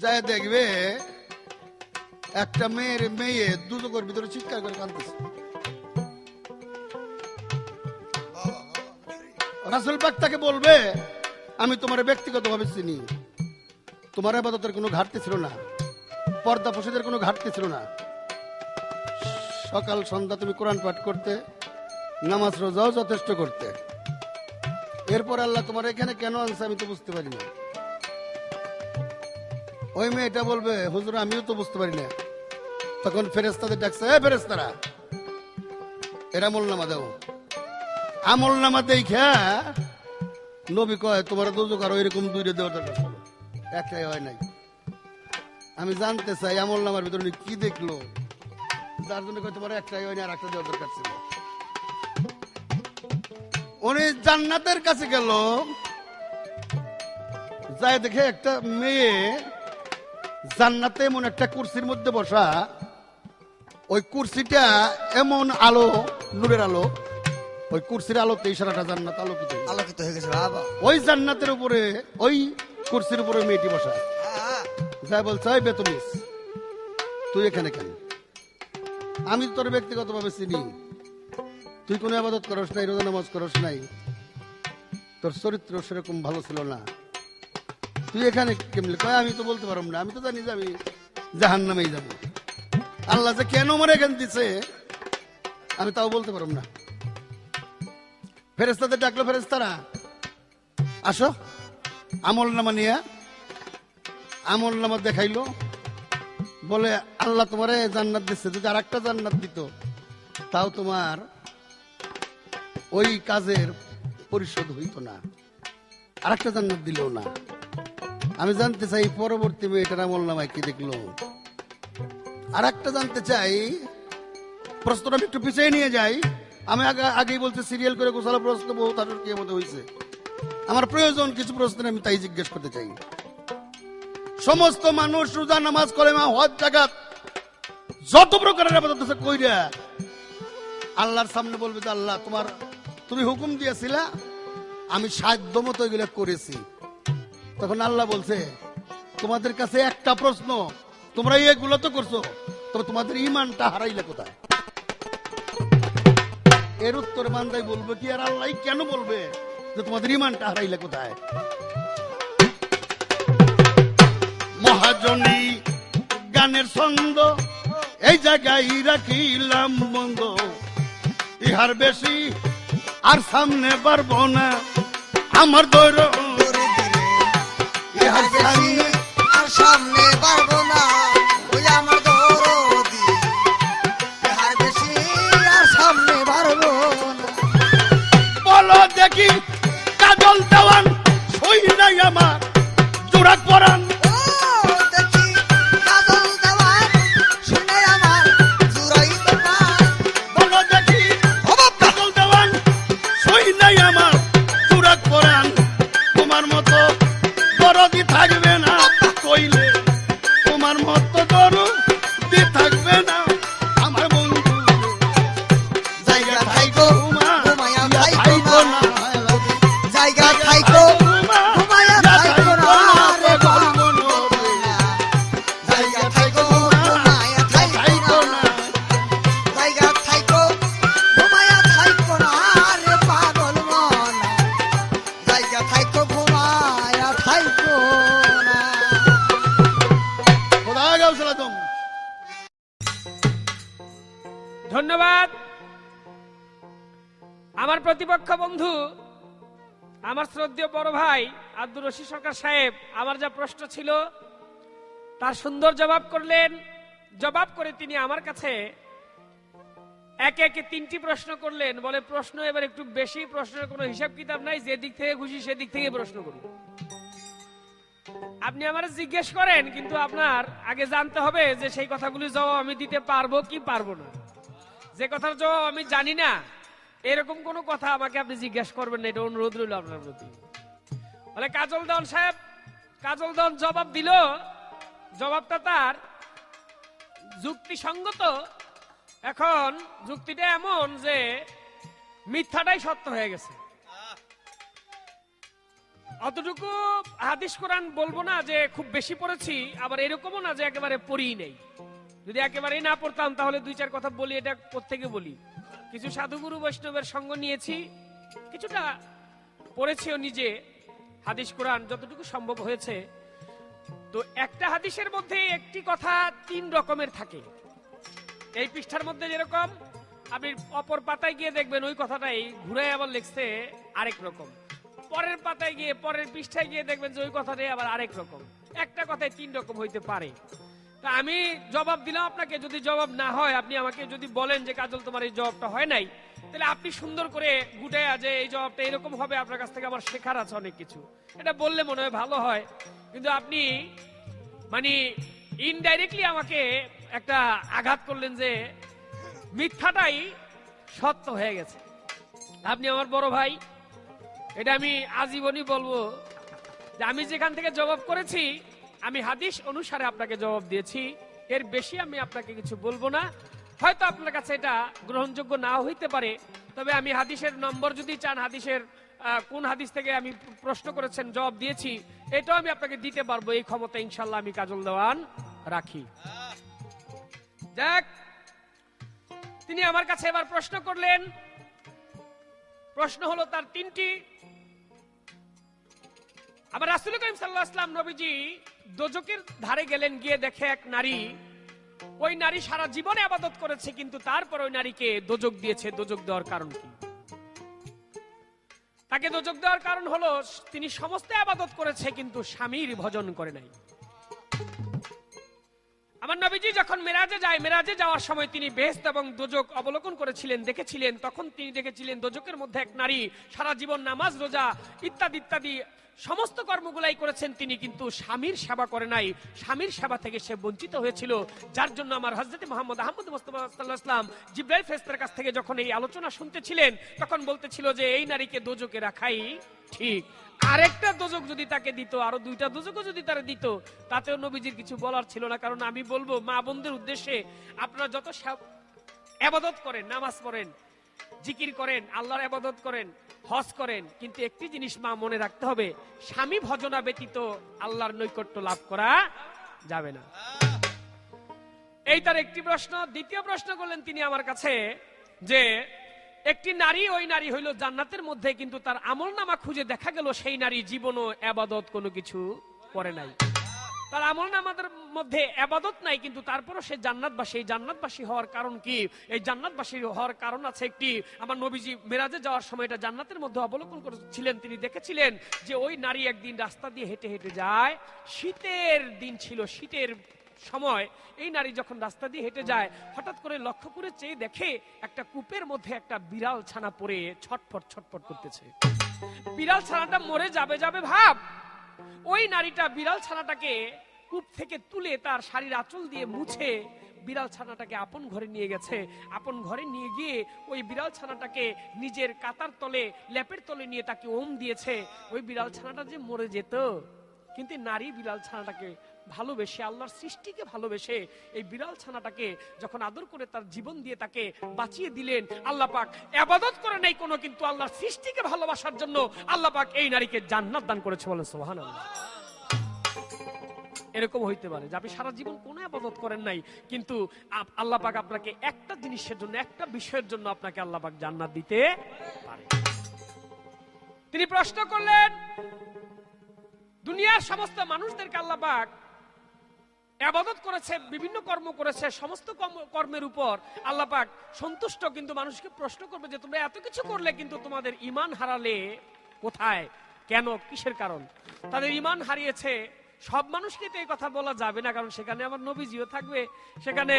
যায় দেখবে একটা মেয়ে দুজকের ভিতরে চিৎকার করে কাঁদতেছে রাসূল পাক তাকে বলবে আমি তোমার ব্যক্তিগতভাবে চিনি তোমার ইবাদতের কোনো ঘাটতি ছিল না পর্দা প্রসাদের কোনো ঘাটতি ছিল না সকাল সন্ধ্যা তুমি কোরআন পাঠ করতে নামাজ রোজাও যথেষ্ট করতে এরপর আল্লাহ তোমার এখানে কেন আনছে আমি তো বুঝতে পারি না ওই মেয়েটা বলবে হুজুর আমিও তো বুঝতে পারি না তখন ফেরেশতাদের ডাকছে এ ফেরেশতারা এরা আমলনামা দাও আমলনামা দেখা নবী কয় তোমার দোজক আরো এরকম দুইটা দেওয়ার দরকার ছিল একটাই হয় নাই আমি জানতে চাই আমলনামার ভিতরে উনি কি দেখলো যার জন্য কয় তোমার একটাই হয় না আর একটা দেওয়ার দরকার ছিল উনি জান্নাতের কাছে গেল যায় দেখে একটা মেয়ে জান্নাতে এমন একটা কুরসির মধ্যে বসা ওই কুরসিটা এমন আলো নূরের আলো ওই কুরসির আলোতে সারাটা জান্নাত আলোকিত আলোকিত হয়ে গেছে বাবা ওই জান্নাতের উপরে ওই কুরসির উপরে মেয়েটি বসা যাই বলছে ওই বেতমিস তুই এখানে কেন আমি তোর ব্যক্তিগতভাবে চিনি তুই কোনো ইবাদত করস নাই রোজা নামাজ করস নাই তোর চরিত্র সেরকম ভালো ছিল না তুই এখানে কেমন কয় আমি তো বলতে পারব না আমি তো জানি যে আমি জাহান্নামেই যাব আল্লাহ যে কেন আমার এখানে দিছে আমি তাও বলতে পারব না ফেরেশতাদের ডাকলো ফেরেশতারা আসো আমলনামা নিয়ে আমলনামা দেখাইলো বলে আল্লাহ তোমারে জান্নাত দিচ্ছে যদি আরেকটা জান্নাত দিত তাও তোমার ওই কাজের পরিশোধ হইতো না আরেকটা জান্নাত দিলেও না আমি জানতে চাই পরবর্তী মেয়েটার আমলনামায় কি দেখলো আর একটা জানতে চাই প্রশ্নটা আমি একটু পিছিয়ে নিয়ে যাই আমি আগেই বলছি সিরিয়াল করে গোছালো প্রশ্ন বহু তার কি মধ্যে হয়েছে আমার প্রয়োজন কিছু প্রশ্ন আমি তাই জিজ্ঞেস করতে চাই সমস্ত মানুষ রোজা নামাজ কলেমা হজ জাকাত যত প্রকারের ইবাদত আছে কইরা আল্লাহর সামনে বলবে যে আল্লাহ তুমি হুকুম দিয়েছিলা আমি সাধ্য মতো এগুলো করেছি তখন আল্লাহ বলছে তোমাদের কাছে একটা প্রশ্ন তোমরা এগুলো তো করছো তবে তোমাদের ঈমানটা হারাইলে কোথায় এর উত্তর বান্দাই বলবে কি আর আল্লাহ কেন বলবে যে তোমাদের ইমানটা হারাইলে কোথায়? মহাজনী গানের ছন্দ এই জায়গায় রাখিলাম বন্ধ, ইহার বেশি আর সামনে পারবো না, আমার দৈর করে দিলে ইহার সামনে আর সামনে পারবো না, ওই আমার দরদি আর বেশি আর সামনে পারবো না। বলো দেখি কাজল দেওয়ান সই নাই আমার জোড়া পরান, ও দেখি কাজল দেওয়ান শুনে আমার জুড়াই তোমার। বলো দেখি কাজল দেওয়ান সই নাই আমার জোড়া পরান, তোমার মতো দরদি থাকবে না কইলে, তোমার মতো দরদি থাকবে না আমার বন্ধু, জায়গা থাইকো ঘুমায়া থাইকো থাইকো না, না জায়গা থাইকো ঘুমায়া থাইকো না রে বাবন, জায়গা থাইকো ঘুমায়া থাইকো না, জায়গা থাইকো ঘুমায়া থাইকো না রে পাগল মন, জায়গা থাইকো ঘুমায়া থাইকো না। খোদা গাউসলাতম। ধন্যবাদ আমার প্রতিপক্ষ বন্ধু, আমার শ্রদ্ধেয় বড় ভাই আব্দুর রশিদ সরকার সাহেব। আমার যা প্রশ্ন ছিল তার সুন্দর জবাব করলেন। জবাব করে তিনি আমার কাছে একে একে 3টি প্রশ্ন করলেন। বলে প্রশ্ন এবার একটু বেশি, প্রশ্নের কোনো হিসাব কিতাব নাই, যে দিক থেকে খুশি সেদিক থেকে প্রশ্ন করুন। আপনি আমার জিজ্ঞেস করেন, কিন্তু আপনার আগে জানতে হবে যে সেই কথাগুলি জবাব আমি দিতে পারবো কি পারবো না। যে কথার জবাব আমি জানি না এরকম কোন কথা আমাকে আপনি জিজ্ঞাসা করবেন না, এটা অনুরোধ রইল আপনার প্রতি। বলে কাজল দেওয়ান সাহেব, কাজল দেওয়ান জবাব দিল, জবাবটা তার যুক্তিসঙ্গত। এখন যুক্তিটা এমন যে মিথ্যাটাই সত্য হয়ে গেছে। অতটুকু হাদিস কোরআন বলবো না যে খুব বেশি পড়েছি, আবার এরকমও না যে একেবারে পড়িই নেই। যদি একেবারেই না পড়তাম তাহলে 2-4 কথা বলি, এটা প্রত্যেকে বলি। কিছু সাধুগুরু বৈষ্ণবের সঙ্গ নিয়েছি, কিছুটা পড়েছিও নিজে হাদিস কোরআন যতটুকু সম্ভব হয়েছে। তো একটা হাদিসের মধ্যে একটি কথা 3 রকমের থাকে। এই পৃষ্ঠার মধ্যে যেরকম, আপনি অপর পাতায় গিয়ে দেখবেন ওই কথাটাই ঘুরে আবার লিখছে আরেক রকম। পরের পাতায় গিয়ে, পরের পৃষ্ঠায় গিয়ে দেখবেন যে ওই কথাটাই আবার আরেক রকম। একটা কথায় 3 রকম হইতে পারে। তা আমি জবাব দিলাম আপনাকে, যদি জবাব না হয় আপনি আমাকে যদি বলেন যে কাজল তোমার এই জবাবটা হয় নাই, তাহলে আপনি সুন্দর করে গুটাইয়া যে এই জবাবটা এরকম হবে, আপনার কাছ থেকে আমার শেখার আছে অনেক কিছু, এটা বললে মনে হয় ভালো হয়। কিন্তু আপনি মানে ইনডাইরেক্টলি আমাকে একটা আঘাত করলেন যে মিথ্যাটাই সত্য হয়ে গেছে। আপনি আমার বড় ভাই, এটা আমি আজীবনই বলবো যে আমি যেখান থেকে জবাব করেছি আমি হাদিস অনুসারে আপনাকে জবাব দিয়েছি, এর বেশি আমি আপনাকে কিছু বলবো না। হয়তো আপনার কাছে এটা গ্রহণযোগ্য নাও হইতে পারে, তবে আমি হাদিসের নম্বর যদি চান, হাদিসের কোন হাদিস থেকে আমি প্রশ্ন করেছেন জবাব দিয়েছি, এটাও আমি আপনাকে দিতে পারবো। এই ক্ষমতা ইনশাল্লাহ আমি কাজল দেওয়ান রাখি। যাক, তিনি আমার কাছে এবার প্রশ্ন করলেন। প্রশ্ন হলো তার 3টি। আবার রাসূল করিম সাল্লাল্লাহু আলাইহি ওয়াসাল্লাম নবীজি দোজকের ধারে গেলেন, গিয়ে দেখে এক নারী, ওই নারী সারা জীবনে ইবাদত করেছে, কিন্তু তারপর ওই নারীকে দোজক দিয়েছে। দোজক দেওয়ার কারণ কি? তাকে দোজক দেওয়ার কারণ হলো তিনি সমস্ত ইবাদত করেছে কিন্তু স্বামীর ভজন করে নাই। আমার নবীজি যখন মেরাজে যায়, মেরাজে যাওয়ার সময় তিনি বেহেশত এবং দোজক অবলোকন করেছিলেন, দেখেছিলেন। তখন তিনি দেখেছিলেন দোজকের মধ্যে এক নারী সারা জীবন নামাজ, রোজা ইত্যাদি ইত্যাদি সমস্ত কর্মগুলাই করেছেন তিনি, কিন্তু স্বামীর সেবা করে নাই। স্বামীর সেবা থেকে সে বঞ্চিত হয়েছিল, যার জন্য আমার হযরত মুহাম্মদ আহমদ মুস্তাফা সাল্লাল্লাহু আলাইহি ওয়াসাল্লাম জিবরাইল ফেরেশতার কাছ থেকে যখন এই আলোচনা শুনতেছিলেন, তখন বলতেছিল যে এই নারীকে দোজকে রাখাই ঠিক। আরেকটা দোজক যদি তাকে দিত, আরো 2টা দোজকও যদি তারা দিত, তাতেও নবীজির কিছু বলার ছিল না। কারণ আমি বলবো মা বোনদের উদ্দেশ্যে, আপনারা যত ইবাদত করেন, নামাজ পড়েন, জিকির করেন, আল্লাহর ইবাদত করেন, হজ করেন, কিন্তু একটি জিনিস মা মনে রাখতে হবে, স্বামী ভজনা ব্যতীত আল্লাহর নৈকট্য লাভ করা যাবে না। এই তার একটি প্রশ্ন। দ্বিতীয় প্রশ্ন করলেন তিনি আমার কাছে যে একটি নারী, ওই নারী হইল জান্নাতের মধ্যে, কিন্তু তার আমলনামা খুঁজে দেখা গেল সেই নারী জীবনও ইবাদত কোনো কিছু করে নাই। তার আমলনামার মধ্যে ইবাদত নাই, কিন্তু তারপরও সে জান্নাতবাসী। এই জান্নাতবাসী হওয়ার কারণ কি? এই জান্নাতবাসী হওয়ার কারণ আছে একটি। আমার নবীজি মেরাজে যাওয়ার সময় এটা জান্নাতের মধ্যে অবলোকন করেছিলেন। তিনি দেখেছিলেন যে ওই নারী একদিন রাস্তা দিয়ে হেঁটে হেঁটে যায়। শীতের দিন ছিল, শীতের সময় এই নারী যখন রাস্তা দিয়ে হেঁটে যায়, হঠাৎ করে লক্ষ্য করে চেয়ে দেখে একটা কূপের মধ্যে একটা বিড়াল ছানা পড়ে ছটফট ছটফট করতেছে। বিড়াল ছানাটা মরে যাবে যাবে ভাব। ওই নারীটা বিড়াল ছানাটাকে কূপ থেকে তুলে তার শাড়ির আঁচল দিয়ে মুছে বিড়াল ছানাটাকে আপন ঘরে নিয়ে গেছে। আপন ঘরে নিয়ে গিয়ে ওই বিড়াল ছানাটাকে নিজের কাতার তলে, লেপের তলে নিয়ে তাকে ওম দিয়েছে। ওই বিড়াল ছানাটা যে মরে যেত, কিন্তু নারী বিড়াল ছানাটাকে ভালোবেসে, আল্লাহর সৃষ্টিকে ভালোবেসে এই বিড়াল ছানাটাকে যখন আদর করে তার জীবন দিয়ে তাকে বাঁচিয়ে দিলেন। আল্লাহ পাক ইবাদত করে নাই কোনো, কিন্তু আল্লাহর সৃষ্টিকে ভালোবাসার জন্য আল্লাহ পাক এই নারীকে জান্নাত দান করেছে। বলেন সুবহানাল্লাহ। এরকম হইতে পারে যে আপনি সারা জীবন কোনো ইবাদত করেন নাই, কিন্তু আল্লাহ পাক আপনাকে একটা জিনিসের জন্য, একটা বিষয়ের জন্য আপনাকে আল্লাহ পাক জান্নাত দিতে পারে। তিনি প্রশ্ন করলেন, দুনিয়ার সমস্ত মানুষদেরকে আল্লাহ পাক ইবাদত করেছে, বিভিন্ন কর্ম করেছে, সমস্ত কর্মের উপর আল্লাহ পাক সন্তুষ্ট, কিন্তু মানুষকে প্রশ্ন করবে যে তোমরা এত কিছু করলে কিন্তু তোমাদের ঈমান হারালে কোথায়, কেন, কিসের কারণ? তাদের ঈমান হারিয়েছে। সব মানুষকে তো এই কথা বলা যাবে না, কারণ সেখানে আমার নবীজিও থাকবে। সেখানে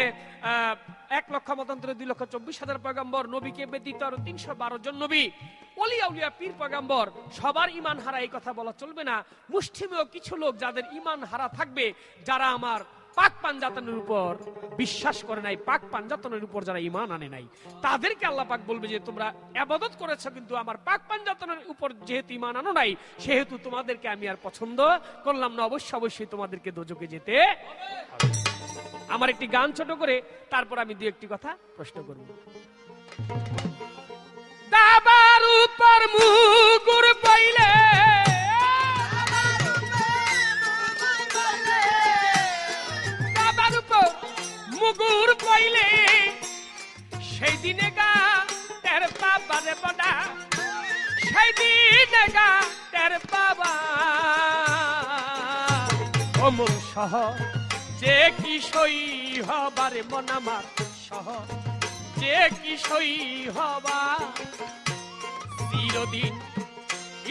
1,00,000-2,24,000 পয়গম্বর, নবীকে ব্যতীত আরো 312 জন নবী, ওলি আউলিয়া, পীর পয়গম্বর, সবার ঈমান হারা এই কথা বলা চলবে না। মুষ্টিমেয় কিছু লোক যাদের ঈমান হারা থাকবে, যারা আমার পাক পাঞ্জাতনের উপর বিশ্বাস করে নাই, পাক পাঞ্জাতনের উপর যারা ঈমান আনে নাই, তাদেরকে আল্লাহ পাক বলবে যে তোমরা ইবাদত করেছো, কিন্তু আমার পাক পাঞ্জাতনের উপর যেহেতু ঈমান আনো নাই, সেহেতু তোমাদেরকে আমি আর পছন্দ করলাম না। অবশ্যই তোমাদেরকে দোজখে যেতে হবে। আমার একটি গান ছোট করে তারপর আমি দুই একটি কথা প্রশ্ন করব। দাবার উপর মুগুর পাইলে, মুগুর পাইলে সেই দিনে গা তের বাবারে বডা, সেই দিনে গা তের বাবা অমর সহ যে কি সই হবারে মন আমার সহ যে কি সই হবা চিরদিন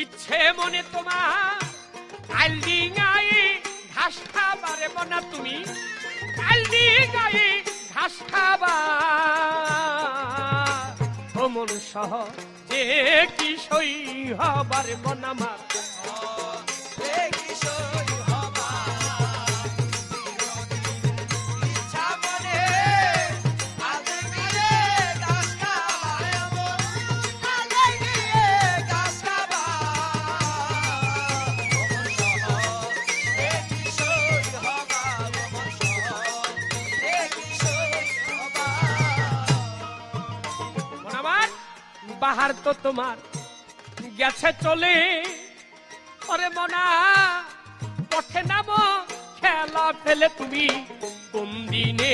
ইচ্ছে মনে তোমার আলদি গাই ঘাস খাবারে বনা, তুমি আলদি গাই ঘাস খাবা অমন সহ যে কি সই হবারে মন আমার বাহার তো তোমার গেছে চলে, ওরে মনা পথে নামো খেলা ফেলে তুমি কোন দিনে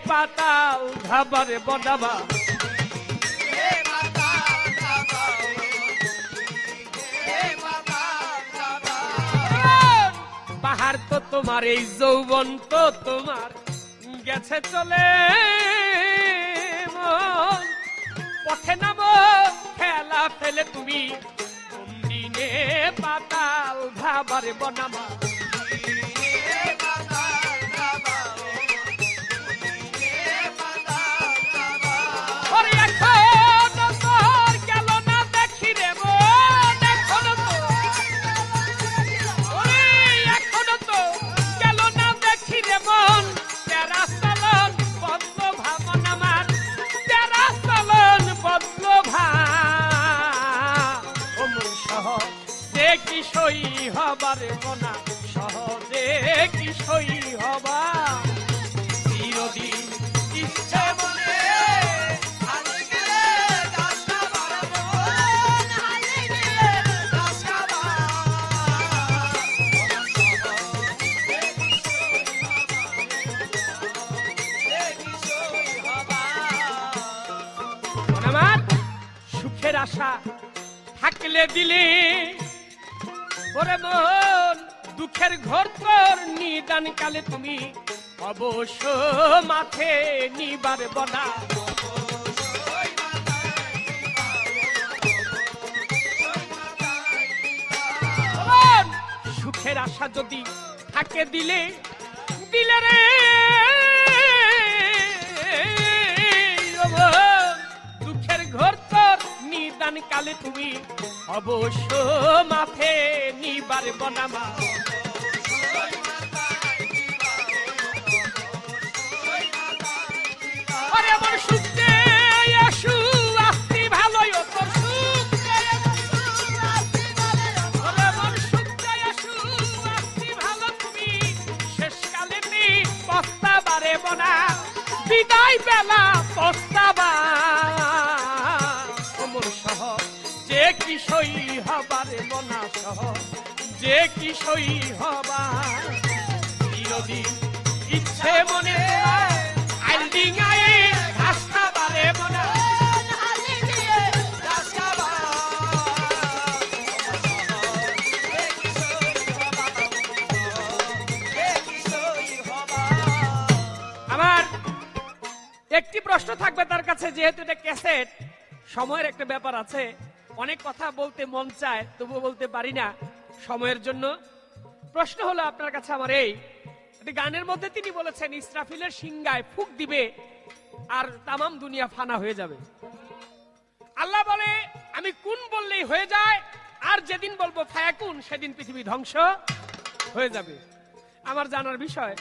পাতাল ধাবারে বদাবা, বাহার তো তোমার এই যৌবন তো তোমার গেছে চলে, পথে নামো খেলা ফেলে তুমি কোন দিনে পাতাল ধাবারে বনামা, কি সই হবারে মনা সহজে কি সই হবা চিরদিন ইচ্ছে মনে সুখের আশা থাকলে দিলে, ওরে মন দুঃখের ঘর তোর নিদান কালে তুমি অবশ্য মাথে নিবার বনা। সুখের আশা যদি থাকে দিলে, দিলে রে দুঃখের ঘর তোর নিদান কালে তুমি অবশ্য মাথে নিবার বনামা। আরে আমার সুখে আসু আসতি ভালোই তোর সুখ, আমার সুখে আসু আসতি ভালো তুমি শেষকালে পস্তাবারে বনা, বিদায় বেলা পস্তাবা অমর সহ যে কি সই হবারে বনা সহ যে কি সই হবা। বিরোধী ইচ্ছে মনে আইডিঙাই ঘাস খাবারে বনা, আমার একটি প্রশ্ন থাকবে তার কাছে, যেহেতু এটা ক্যাসেট, সময়ের একটা ব্যাপার আছে, অনেক কথা বলতে মন চায় তবু বলতে পারি না সময়ের জন্য। প্রশ্ন হলো আপনার কাছে আমার এই, গানের মধ্যে তিনি বলেছেন ইসরাফিলের সিংহায় ফুক দিবে আর তামাম দুনিয়া ফানা হয়ে যাবে। আল্লাহ বলে আমি কোন বললেই হয়ে যায়, আর যেদিন বলবো ফায়াকুন সেদিন পৃথিবী ধ্বংস হয়ে যাবে। আমার জানার বিষয়,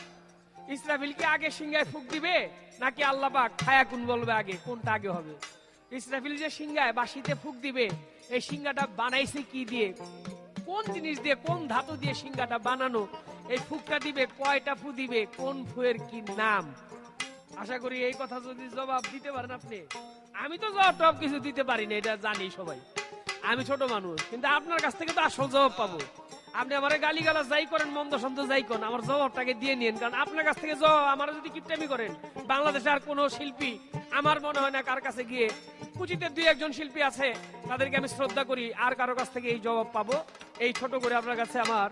ইসরাফিল কি আগে সিংহায় ফুক দিবে নাকি আল্লাহ পাক ফায়াকুন বলবে আগে, কোনটা আগে হবে? ইসরাফিল যে সিংহায় বাঁশিতে ফুক দিবে, এই সিংহাটা বানাইছে কি দিয়ে, কোন জিনিস দিয়ে, কোন ধাতু দিয়ে সিংহাটা বানানো, এই ফুকটা দিবে কয়টা ফু দিবে, কোন ফুয়ের কি নাম? আশা করি এই কথা যদি জবাব দিতে পারেন আপনি। আমি তো জবাব কিছু দিতে পারি না, এটা জানি সবাই, আমি ছোট মানুষ, কিন্তু আপনার কাছ থেকে তো আসল জবাব পাবো। আপনি আমার গালিগালাজ যাই করেন, মন্দ শব্দ যাই করেন, আমার জবাবটাকে দিয়ে নিন, কারণ আপনার কাছ থেকে জবাব আমার যদি কিপটামি করেন, বাংলাদেশে আর কোন শিল্পী আমার মনে হয় না কার কাছে গিয়ে, কুচিতে দুই একজন শিল্পী আছে তাদেরকে আমি শ্রদ্ধা করি, আর কারো কাছ থেকে এই জবাব পাবো। এই ছোট করে আপনার কাছে আমার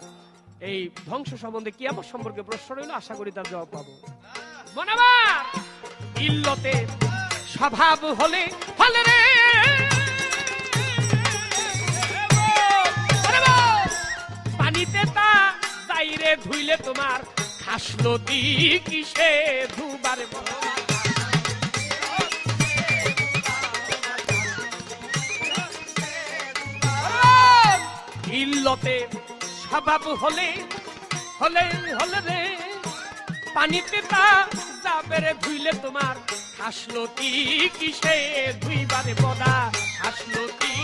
এই ধ্বংস সম্বন্ধে কিয়ামত সম্পর্কে প্রশ্ন রইল, আশা করি তার জবাব পাবো। মনাবার ইল্লতে স্বভাব হলে হলে রে পানিতে তা যাইরে ধুইলে তোমার খাসলো দি কিসে ধুবার ইল্লতে স্বভাব হলে হলে হলে রে পানিতে তা যাবে রে ধুইলে তোমার খাসলো দি কিসে ধুইবারে বদা খাসলো দি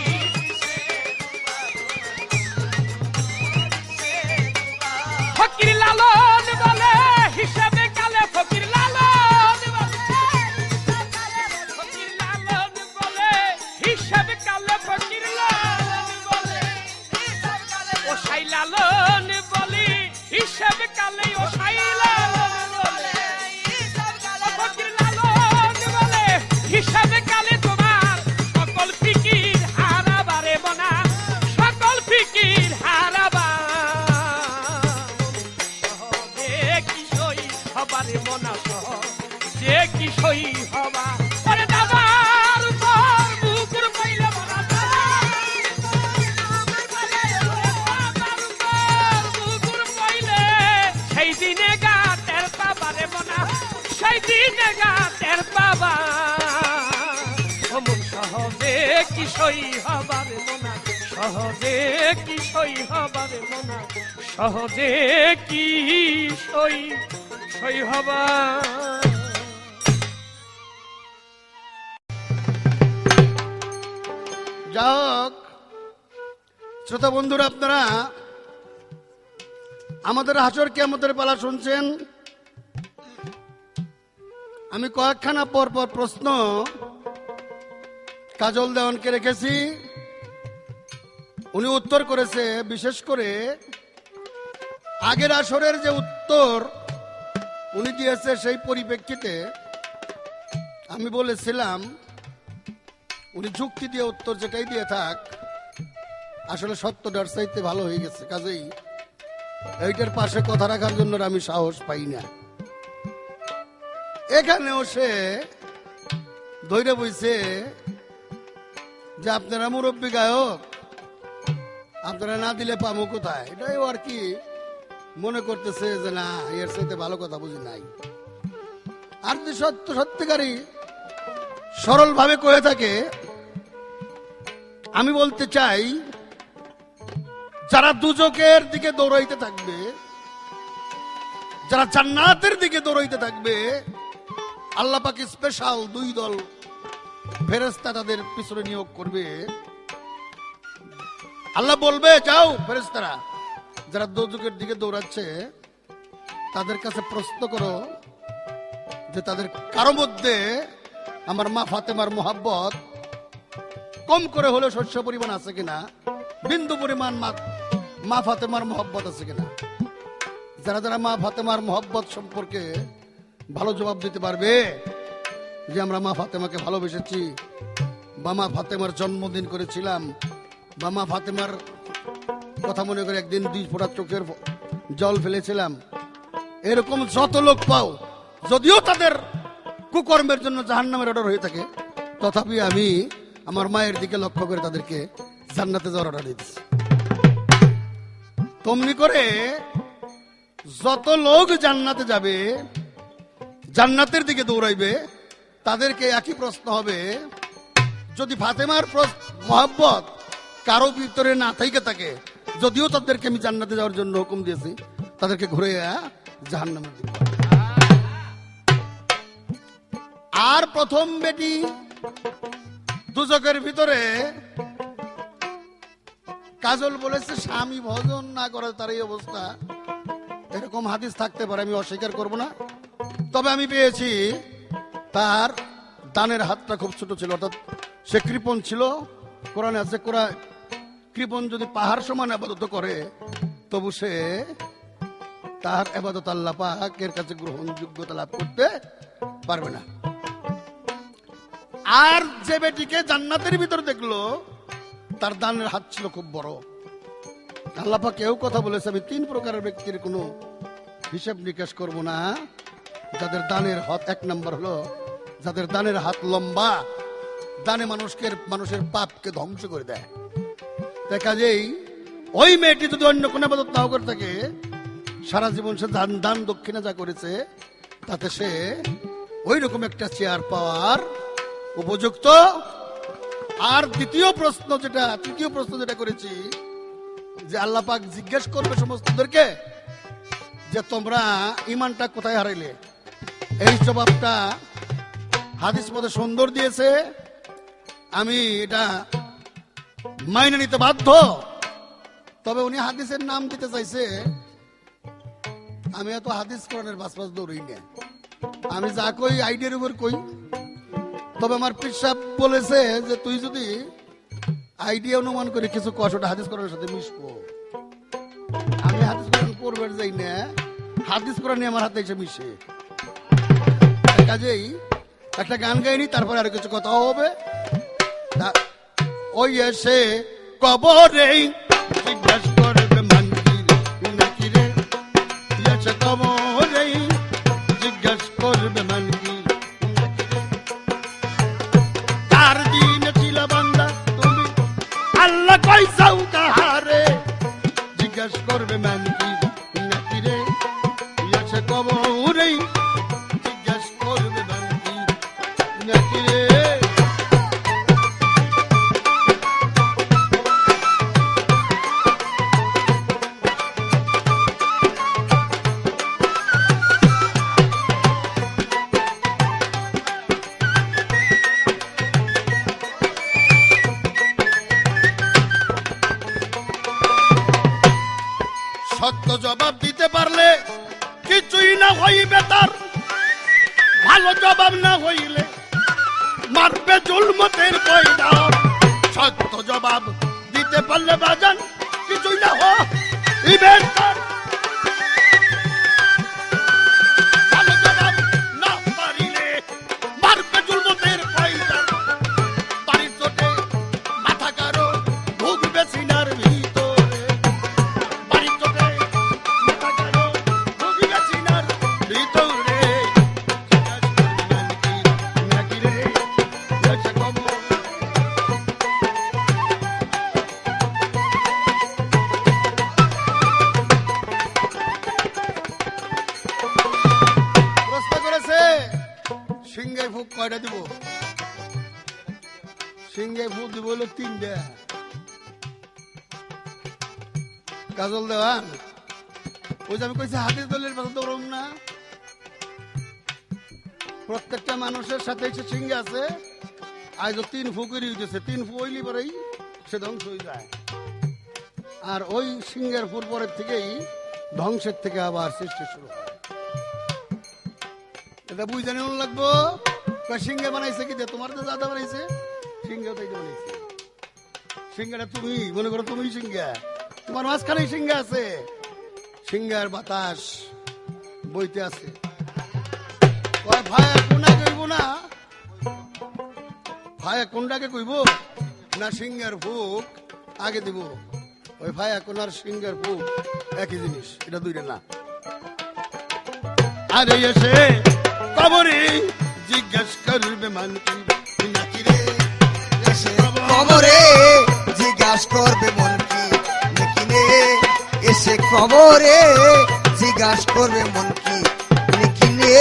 ফকির লালন বলে হিসাবে কালে ফকির লালন ফকির লালন বলে হিসাবে কালে ফকির লালন বলে ও সাই লালন বলে হিসাবে কালে ও সাই লালন বলে ফকির লালন বলে হিসাবে কালে তোমার সকল ফিকির হারাবারে বনা সকল ফিকির হারাবা হবারে মনা সহ যে কি সই হবা। ওরে দাদার উপর বুকুর পাইলে মনা বুকুর পাইলে সেই দিনে গা টের পাবারে মনা সেই দিনে গা টের পাবা অমন সহজে কি সই হবারে মনা সহজে কি সই হবারে মনা সহজে কি সই সই হবা। যাক শ্রোতা বন্ধুরা, আপনারা আমাদের হাসর কিয়ামতের পালা শুনছেন। আমি কয়েকখানা পর পর প্রশ্ন কাজল দেওয়ানকে রেখেছি, উনি উত্তর করেছে। বিশেষ করে আগের আসরের যে উত্তর উনি দিয়েছে সেই পরিপ্রেক্ষিতে আমি বলেছিলাম উনি যুক্তি দিয়ে উত্তর যেটাই দিয়ে থাক, আসলে সত্যটার চাইতে ভালো হয়ে গেছে। কাজেই এইটার পাশে কথা রাখার জন্য আমি সাহস পাই না। এখানেও সে ধৈর্য বইছে যে আপনারা মুরব্বী গায়ক, আপনারা না দিলে পাবো কোথায়, এটাই আর কি মনে করতেছে যে না এর সাথে ভালো কথা বুঝি নাই। আর যে সত্যিকারী সরল ভাবে কয়ে থাকে, আমি বলতে চাই যারা দুজকের দিকে দৌড়াইতে থাকবে, যারা জান্নাতের দিকে দৌড়াইতে থাকবে, আল্লাহ পাক স্পেশাল 2 দল ফেরেশতা তাদের পিছনে নিয়োগ করবে। আল্লাহ বলবে যাও ফেরেশতারা, যারা দুজকের দিকে দৌড়াচ্ছে তাদের কাছে প্রশ্ন করো যে তাদের কারো মধ্যে আমার মা ফাতেমার মোহাব্বত কম করে হলে শস্য পরিমাণ আছে কিনা, বিন্দু পরিমাণ মা ফাতেমার মোহাব্বত আছে কিনা। যারা যারা মা ফাতেমার মোহাব্বত সম্পর্কে ভালো জবাব দিতে পারবে যে আমরা মা ফাতেমাকে ভালোবেসেছি, বা মা ফাতেমার জন্মদিন করেছিলাম, বা মা ফাতেমার কথা মনে করে একদিন 2 ফোঁটা চোখের জল ফেলেছিলাম, এরকম যত লোক পাও, যদিও তাদের কুকর্মের জন্য জাহান্নামের অর্ডার হয়ে থাকে, তথাপি আমি আমার মায়ের দিকে লক্ষ্য করে তাদেরকে জান্নাতে যাওয়ার অর্ডার দিচ্ছি। তেমনি করে যত লোক জান্নাতে যাবে, জান্নাতের দিকে দৌড়াইবে, তাদেরকে একই প্রশ্ন হবে। যদি ফাতেমার মহব্বত কারো ভিতরে না থেকে থাকে, যদিও তাদেরকে আমি জান্নাতে যাওয়ার জন্য হুকুম দিয়েছি, তাদেরকে ঘুরে জাহান্নামের দিকে। আর প্রথম বেটি দুজকের ভিতরে কাজল বলেছে স্বামী ভজন না করে তার এই অবস্থা, এরকম হাদিস থাকতে পারে, আমি অস্বীকার করব না। তবে আমি পেয়েছি তার দানের হাতটা খুব ছোট ছিল, অর্থাৎ সে কৃপণ ছিল। কোরআনে আছে কৃপণ যদি পাহাড় সমান আবাদত করে তবু সে তার আবাদত আল্লাহ পাকের কাছে গ্রহণযোগ্যতা লাভ করতে পারবে না। আর যে বেটিকে জান্নাতের ভিতর দেখলো তার দানের হাত ছিল খুব বড়। আল্লাহ পাক কেউ কথা বলেছে আমি 3 প্রকারের ব্যক্তির কোনো হিসাব নিকাশ করব না। যাদের দানের হাত, 1 নম্বর হলো যাদের দানের হাত লম্বা, দানে মানুষের পাপকে ধ্বংস করে দেয়। তাই কাজেই ওই মেয়েটি যদি অন্য কোনো ইবাদত নাও করে থাকে, সারা জীবন সে দান দক্ষিণা যা করেছে তাতে সে ওই রকম একটা চেয়ার পাওয়ার উপযুক্ত। আর তৃতীয় প্রশ্ন যেটা করেছি যে আল্লাহ পাক জিজ্ঞেস করবে সমস্তদেরকে যে তোমরা ঈমানটা কোথায় হারাইলে। এই জবাবটা হাদিস মধ্যে সুন্দর দিয়েছে, আমি এটা মাইনে নিতে বাধ্য। তবে উনি হাদিসের নাম দিতে চাইছে, আমি এত হাদিস কোরআনের বাস দৌড়ই না, আমি যা কই আইডিয়ার উপর কই। তবে আমার পীর সাহেব বলেছে যে তুই যদি আইডিয়া অনুমান করে কিছু কস, ওটা হাদিস কোরআনের সাথে মিশবো। আমি হাদিস কোরআন পড়বে যাই না, হাদিস কোরআন আমার হাতে এসে মিশে। কাজেই একটা গান গাইনি, তারপরে আর কিছু কথা হবে। ওই এসে কবরে জিজ্ঞাসা করবে মানকির নাকি রে, এসে কবরে জিজ্ঞাসা করবে মানকির তার দিন ছিল বান্দা তুমি আল্লাহ কইসাও কাহারে, জিজ্ঞাসা করবে মানকির নাকি রে, এসে কবরে জিজ্ঞাসা করবে মানকির নাকি রে। সত্য জবাব দিতে পারলে কিছুই না হইবে তার, ভালো জবাব না হইলে মারবে জুলমতের কয়দা। সত্য জবাব দিতে পারলে বাজান কিছুই না হইবে তার, ভালো জবাব না পারিলে মারবে জুলমতের কয়দা। বাড়ির ছোট কয়টা দিব? সিংহে ফু দিব হলো 3টা। কাজল দেওয়ান, ওই যে আমি কইছি হাতির দলের পাশে দৌড়ম না, প্রত্যেকটা মানুষের সাথে সে সিংহে আছে। আজ 3 ফু করে উঠেছে, 3 ফু হইলি পরেই সে ধ্বংস হয়ে যায়। আর ওই সিংহের ফুর পরের থেকেই ধ্বংসের থেকে আবার সৃষ্টি শুরু হয়। এটা বুঝে নেওয়া লাগবো। সিংহে বানাইছে কি যে তোমার তো দাদা বানাইছে, সিংহে তাই বানাইছে। সিংহটা তুমি মনে করো, তুমি সিংহা, তোমার মাঝখানে সিংহা আছে। সিংহার বাতাস বইতে আছে। ভাইয়া কোনটা কইব না, ভাইয়া কোনটাকে কইব না সিংহের ফুক আগে দিব? ওই ভাইয়া কোনার সিংহের ফুক একই জিনিস, এটা দুইটা না। আরে এসে কবরে জিজ্ঞেস করবে মানকি নাকি রে, এসে কবরে জিজ্ঞাস করবে মন কি নাকি রে, এসে কবরে জিজ্ঞাস করবে মন কি নাকি রে।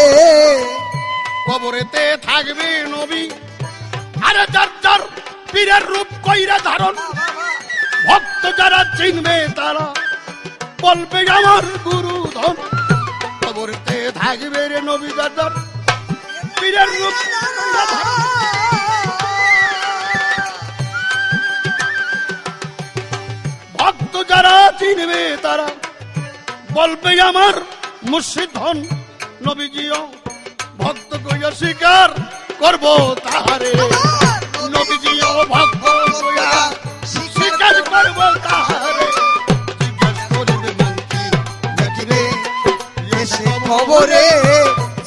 কবরেতে থাকবে নবী, আরে যার যার পীরের রূপ কইরা ধারণ। ভক্ত যারা চিনবে তারা বলবে আমার গুরু ধন। কবরেতে থাকবে রে নবী যার যার পীরের রূপ কইরা ধারণ। ভক্ত যারা চিনবে তারা বলবে আমার মুর্শিদ ধন। নবীজিও ভক্ত কইয়া স্বীকার করব তাহারে, নবীজিও ভক্ত কইয়া স্বীকার করব তাহারে। জিজ্ঞাস করবে মন কি নাকি রে, এসে কবরে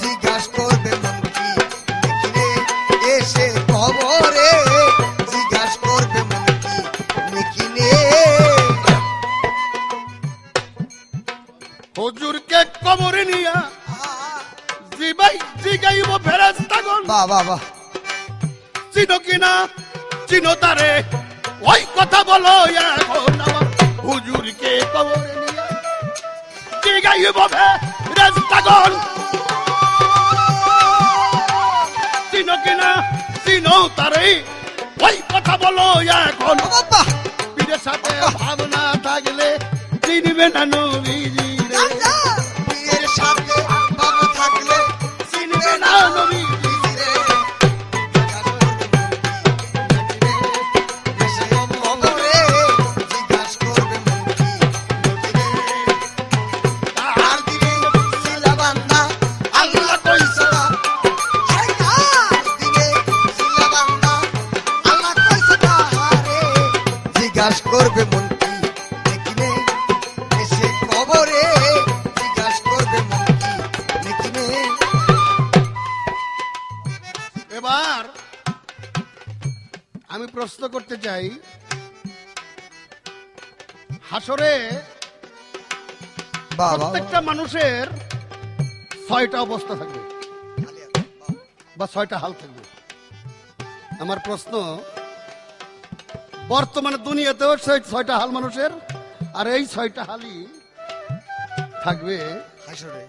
জিজ্ঞাস করবে মন কি নাকি রে, এসে কবরে জিজ্ঞাস করবে মন কি নাকি রে। হুজুরকে কবরে নিয়া জিগাইব ফেরেশতাগণ, বাহ বাহ, চিনো কিনা চিনো তারে, ওই কথা বলো এখন আমার। হুজুরকে কবরে নিয়া জিগাইব ফেরেশতাগণ, চিনো কিনা চিনো তারে, ওই কথা বলো এখন। বাহ পীরের সাথে ভাবনা থাকলে চিনবে না নবীজি রে, পীরের সাথে বাবা থাকলে চিনবে না নবীজি রে। এসে কবরে জিজ্ঞাস করবে মন কি নাকি রে, আর দিনে সিলা বান্দা আল্লাহ কইছে না, হাই আর দিনে সিলা বান্দা আল্লাহ কইছে না রে, জিজ্ঞাস করবে মন কি নাকি রে, এসে কবরে জিজ্ঞাস করবে মন কি নাকি রে। এবার আমি প্রশ্ন করতে চাই, হাসরে বাবা প্রত্যেকটা মানুষের 6টা অবস্থা থাকবে বা 6টা হাল থাকবে। আমার প্রশ্ন, বর্তমানে দুনিয়াতেও 6টা হাল মানুষের, আর এই 6টা হালই থাকবে হাসরে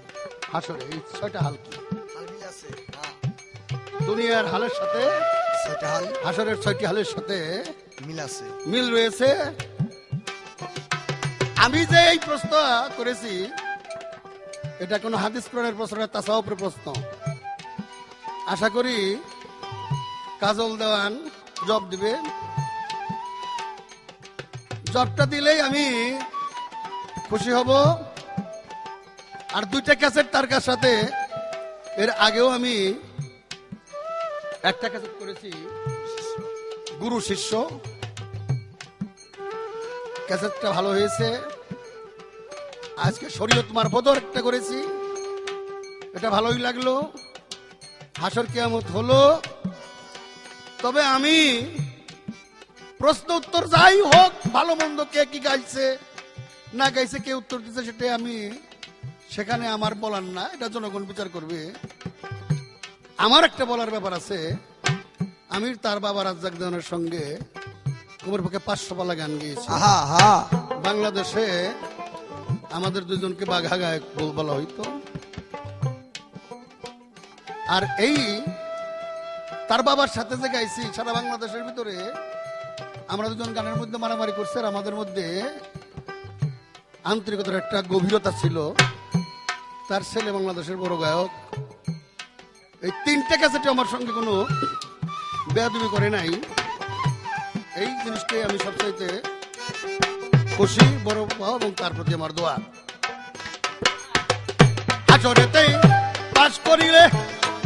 হাসরে। এই 6টা হাল কি? হালমিল আছে, দুনিয়ার হালের সাথে ছয়টা হাল হাসরের 6টি হালের সাথে মিল আছে। মিল রয়েছে। আমি যে এই প্রশ্ন করেছি, এটা কোনো হাদিস কোরআনের প্রশ্ন না, তাসাউফের প্রশ্ন। আশা করি কাজল দেওয়ান জব দিবে। জবটা দিলেই আমি খুশি হব। আর 2টা ক্যাসেট তার কাছ সাথে, এর আগেও আমি একটা ক্যাসেট করেছি, গুরু শিষ্য। ক্যাসেটটা ভালো হয়েছে। আজকে শরীয়ত মারফতও একটা করেছি, এটা ভালোই লাগলো। হাসর কিয়ামত হলো। তবে আমি প্রশ্ন উত্তর যাই হোক, ভালো মন্দ কে কি গাইছে না গাইছে, কে উত্তর দিচ্ছে, সেটা আমি সেখানে আমার বলার না, এটা জনগণ বিচার করবে। আমার একটা বলার ব্যাপার আছে। আমি তার বাবা রাজ্জাক দেওয়ানের সঙ্গে কোমর পক্ষে 500 পালা গান গেয়েছি। বাংলাদেশে আমাদের দুজনকে বাঘা গায়ক বলা হইতো। আর এই তার বাবার সাথে যে গাইছি সারা বাংলাদেশের ভিতরে, আমরা দুজন গানের মধ্যে মারামারি করছি, আর আমাদের মধ্যে আন্তরিকতার একটা গভীরতা ছিল। তার ছেলে বাংলাদেশের বড় গায়ক। এই 3টে ক্যাসেটে আমার সঙ্গে কোনো বেয়াদবি করে নাই। এই জিনিসটাই আমি সবচাইতে খুশি, বড় পাওয়া, এবং তার প্রতি আমার দোয়া। হাসরেতে পাস করিলে,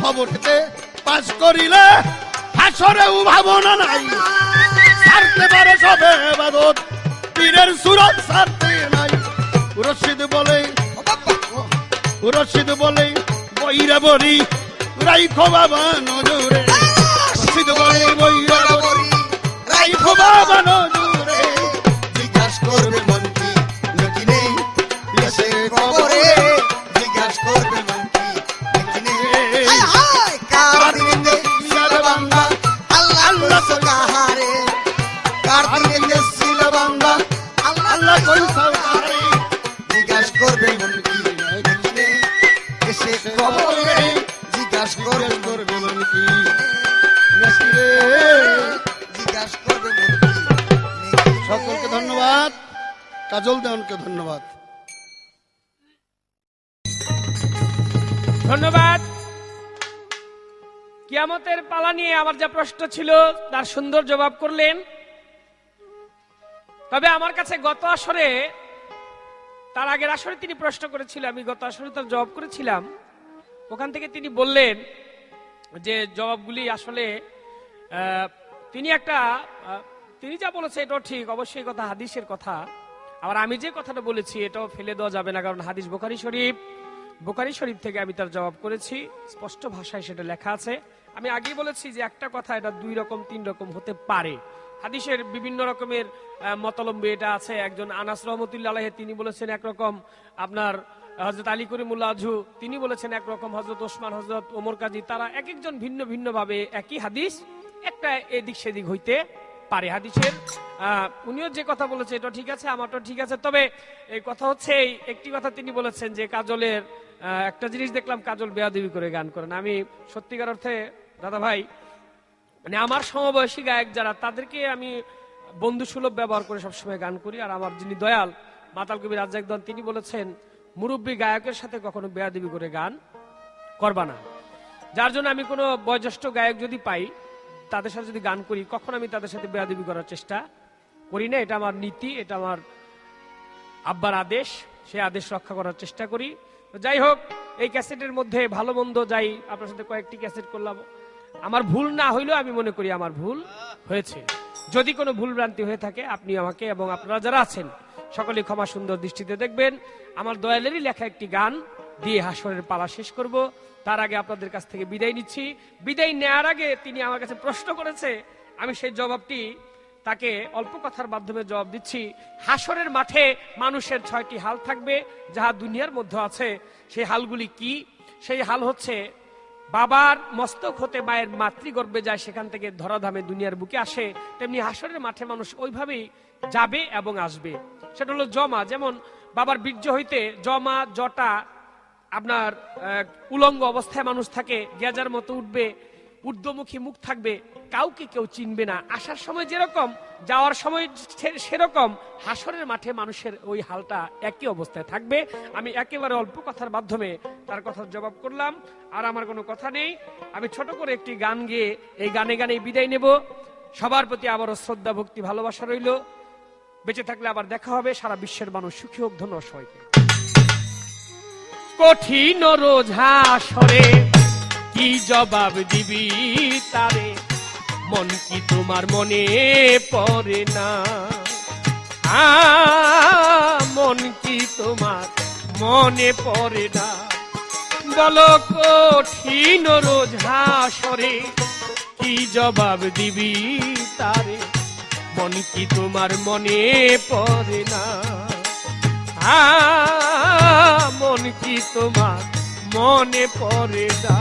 খবরেতে পাস করিলে, হাসরেও ভাবনা নাই। ছাড়তে পারে সবে বাদত, পীরের সুরত ছাড়তে নাই। রশিদ বলে, রশিদ বলে, বইরা বরি রাইখো বাবা নজরে। রশিদ বলে, বইরা বরি রাইখো বাবা নজরে। জিজ্ঞাস করবে মন কি নাকি নেই এসে কবরে, জিজ্ঞাস করবে মন কি নাকি নেই। হায় হায় কার দিনে ছিল বান্দা আল্লাহ কইছো কাহারে, কার দিনে ছিল বান্দা আল্লাহ কইছো কাহারে। জিজ্ঞাস করবে মন কি নাকি নেই এসে কবরে, জিজ্ঞাস করবে করবে মন কি নাকি রে। জিজ্ঞাস করবে মন কি নাকি। সকলকে ধন্যবাদ, কাজল দেওয়ানকে ধন্যবাদ। ধন্যবাদ। কিয়ামতের পালা নিয়ে আমার যা প্রশ্ন ছিল তার সুন্দর জবাব করলেন। তবে আমার কাছে গত আসরে, তার আগের আসরে তিনি প্রশ্ন করেছিল, আমি গত আসরে তার জবাব করেছিলাম। ওখান থেকে তিনি বললেন যে জবাবগুলি আসলে তিনি যা বলেছে এটাও ঠিক, অবশ্যই কথা হাদিসের কথা। আবার আমি যে কথাটা বলেছি এটাও ফেলে দেওয়া যাবে না, কারণ হাদিস বুখারী শরীফ থেকে আমি তার জবাব করেছি, স্পষ্ট ভাষায় সেটা লেখা আছে। আমি আগেই বলেছি যে একটা কথা এটা 2 রকম 3 রকম হতে পারে। হাদিসের বিভিন্ন রকমের মতলম্বী এটা আছে। একজন আনাস রহমতুল্লাহ আলাইহি তিনি বলেছেন একরকম, আপনার হযরত আলী করিমুল্লাহ আজহু তিনি বলেছেন একরকম, হযরত ওসমান, হযরত ওমর কাজী, তারা এক একজন ভিন্ন ভিন্ন ভাবে একই হাদিস একটা এদিক সেদিক হইতে পারে হাদিসের। উনিও যে কথা বলেছে এটা ঠিক আছে, আমারটা ঠিক আছে। তবে এই কথা হচ্ছে, একটি কথা তিনি বলেছেন যে কাজলের একটা জিনিস দেখলাম, কাজল বেয়াদবি করে গান করেন। আমি সত্যিকার অর্থে দাদা ভাই, মানে আমার সমবয়সী গায়ক যারা, তাদেরকে আমি বন্ধু সুলভ ব্যবহার করে সবসময় গান করি। আর আমার যিনি দয়াল মাতাল কবি রাজ্জাক দন, তিনি বলেছেন মুরব্বী গায়কের সাথে কখনো বেয়াদবি করে গান করবা না। যার জন্য আমি কোনো বয়োজ্যেষ্ঠ গায়ক যদি পাই, তাদের সাথে যদি গান করি, কখনো আমি তাদের সাথে বেয়াদবি করার চেষ্টা করি না। এটা আমার নীতি, এটা আমার আব্বার আদেশ, সেই আদেশ রক্ষা করার চেষ্টা করি। যাই হোক, এই ক্যাসেটের মধ্যে ভালো মন্দ যাই, আপনার সাথে কয়েকটি ক্যাসেট করলাম। আমার ভুল না হইলেও আমি মনে করি আমার ভুল হয়েছে। যদি কোনো ভুল ভ্রান্তি হয়ে থাকে, আপনি আমাকে এবং আপনারা যারা আছেন সকলে ক্ষমা সুন্দর দৃষ্টিতে দেখবেন। আমার দয়ালেরই লেখা একটি গান দিয়ে হাসরের পালা শেষ করব। তার আগে আপনাদের কাছ থেকে বিদায় নিচ্ছি। বিদায় নেওয়ার আগে তিনি আমার কাছে প্রশ্ন করেছে, আমি সেই জবাবটি তাকে অল্প কথার মাধ্যমে জবাব দিচ্ছি। হাসরের মাঠে মানুষের 6টি হাল থাকবে, যাহা দুনিয়ার মধ্যে আছে। সেই হালগুলি কি? সেই হাল হচ্ছে, বাবার মস্তক হতে মায়ের মাতৃগর্ভে যায়, সেখান থেকে ধরাধামে দুনিয়ার বুকে আসে। তেমনি হাসরের মাঠে মানুষ ওইভাবেই যাবে এবং আসবে। সেটা হলো জমা, যেমন বাবার বীর্য হইতে জমা জটা আপনার উলঙ্গ অবস্থায় মানুষ থাকে, গেজার মতো উঠবে, ঊর্ধ্বমুখী মুখ থাকবে, কাউকে কেউ চিনবে না। আসার সময় যেরকম, যাওয়ার সময় সেরকম, হাসরের মাঠে মানুষের ওই হালটা একই অবস্থায় থাকবে। আমি একেবারে অল্প কথার মাধ্যমে তার কথার জবাব করলাম। আর আমার কোনো কথা নেই। আমি ছোট করে একটি গান গেয়ে এই গানে গানে বিদায় নেব। সবার প্রতি আবারও শ্রদ্ধা, ভক্তি, ভালোবাসা রইল। বেঁচে থাকলে আবার দেখা হবে। সারা বিশ্বের মানুষ সুখী হোক। ধন্যবাদ সবাইকে। কঠিন রোজ হাসরে কি জবাব দিবি তারে, মন কি তোমার মনে পড়ে না? মন কি তোমার মনে পড়ে না? বলো কঠিন রোজ হাসরে কি জবাব দিবি তারে, মন কি তোমার মনে পড়ে না? মন কি তোমার মনে পড়ে না?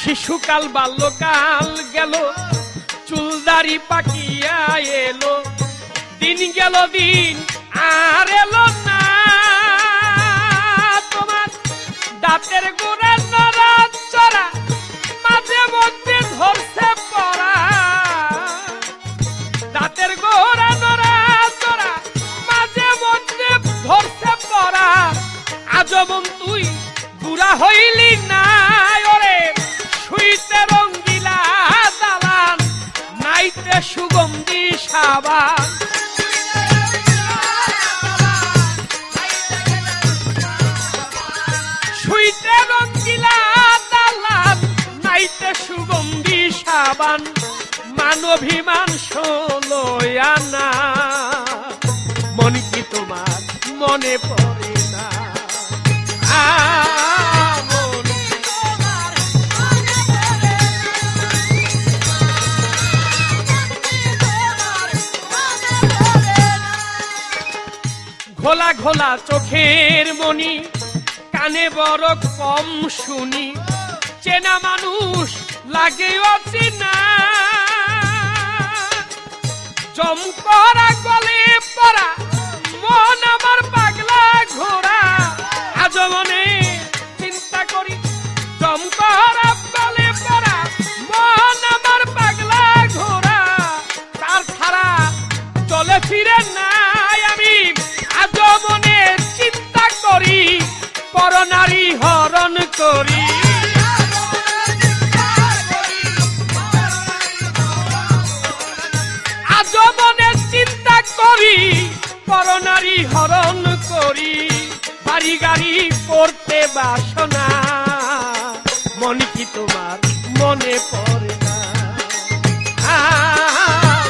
শিশুকাল বাল্যকাল গেল, চুল দাড়ি পাকিয়া এলো, দিন গেল দিন আর এলো না, তোমার দাঁতের গোড়া নড়া চড়া মাঝে মধ্যে ধরছে পড়া, দাঁতের গোড়া নড়া চড়া মাঝে মধ্যে ধরছে পড়া, আজমন তুই বুড়া হইলি না, ওরে শুইতে রঙ্গিলা দালান নাইতে সুগন্ধি সাবান, শুইতে রঙ্গিলা দালান নাইতে সুগন্ধি সাবান, মানভিমান ষোলো আনা, মন কি তোমার মনে পড়ে না, মন কি তোমার মনে পড়ে না। ঘোলা ঘোলা চোখের মনি, কানে বড় কম শুনি, চেনা মানুষ লাগে অচেনা, চমকরা গলে পড়া মন আমার পাগলা ঘোড়া, আজ মনে চিন্তা করি চমকরা গলে পড়া মন আমার পাগলা ঘোড়া, তার ছাড়া চলে ফিরে নাই আমি, আজ মনে চিন্তা করি পরনারী হরণ করি, আজ মনে চিন্তা করি পরনারী হরণ করি, বাড়ি গাড়ি করতে বাসনা, মন কি তোমার মনে পড়ে না,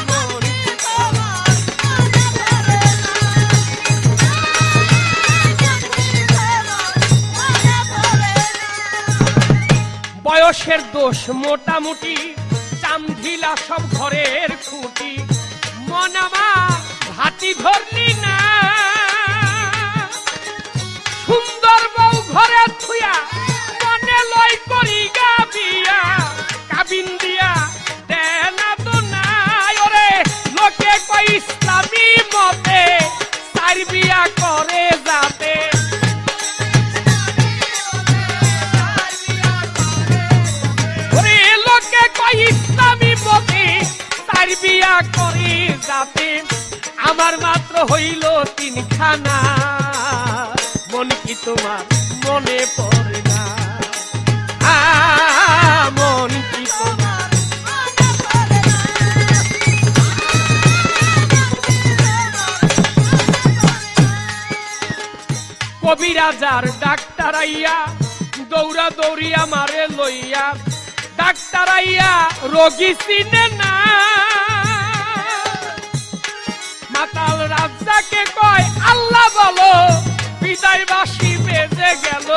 মন কি তোমার মনে পড়ে না। বয়সের দোষ মোটামুটি, চামঢিলা সব ঘরের খুঁটি, মন আমার ভাতি ধরলি না, সুন্দর বউ ঘরে থুয়া মনে লয় করি গা বিয়া, কাবিন দিয়া দেনা তো নাই, ওরে লোকে কই ইসলামী মতে চার বিয়া করে যাতে, ওরে লোকে কই ইসলামী মতে চার বিয়া করে যাতে, আমার মাত্র হইল তিনখানা, মন কি তোমার মনে পড়ে না, মন কি তোমার মনে পড়ে না। কবিরাজার ডাক্তার আইয়া দৌড়া দৌড়ি আমারে লইয়া, ডাক্তার আইয়া রোগী চিনে না, মাতাল রাজাকে কয় আল্লাহ বলো, বিদায় বাসি বেজে গেল,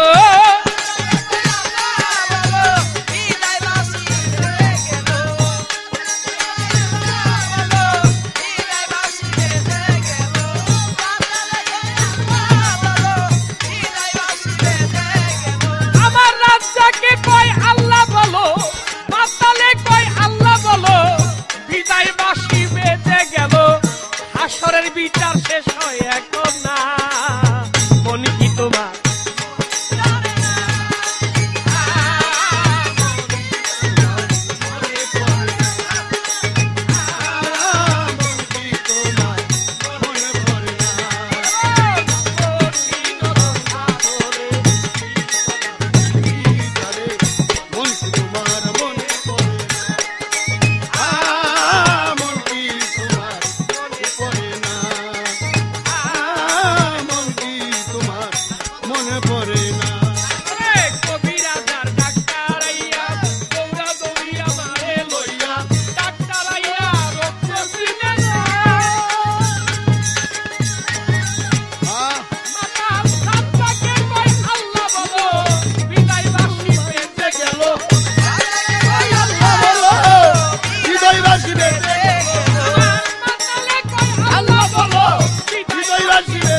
আমার রাজাকে কয় আল্লাহ বলো, মাতালে কয় আল্লাহ বলো, বিদায় বাসি বেজে গেল, হাসরের বিচার শেষ হয় এখন না, মন কি তোমার আসিবে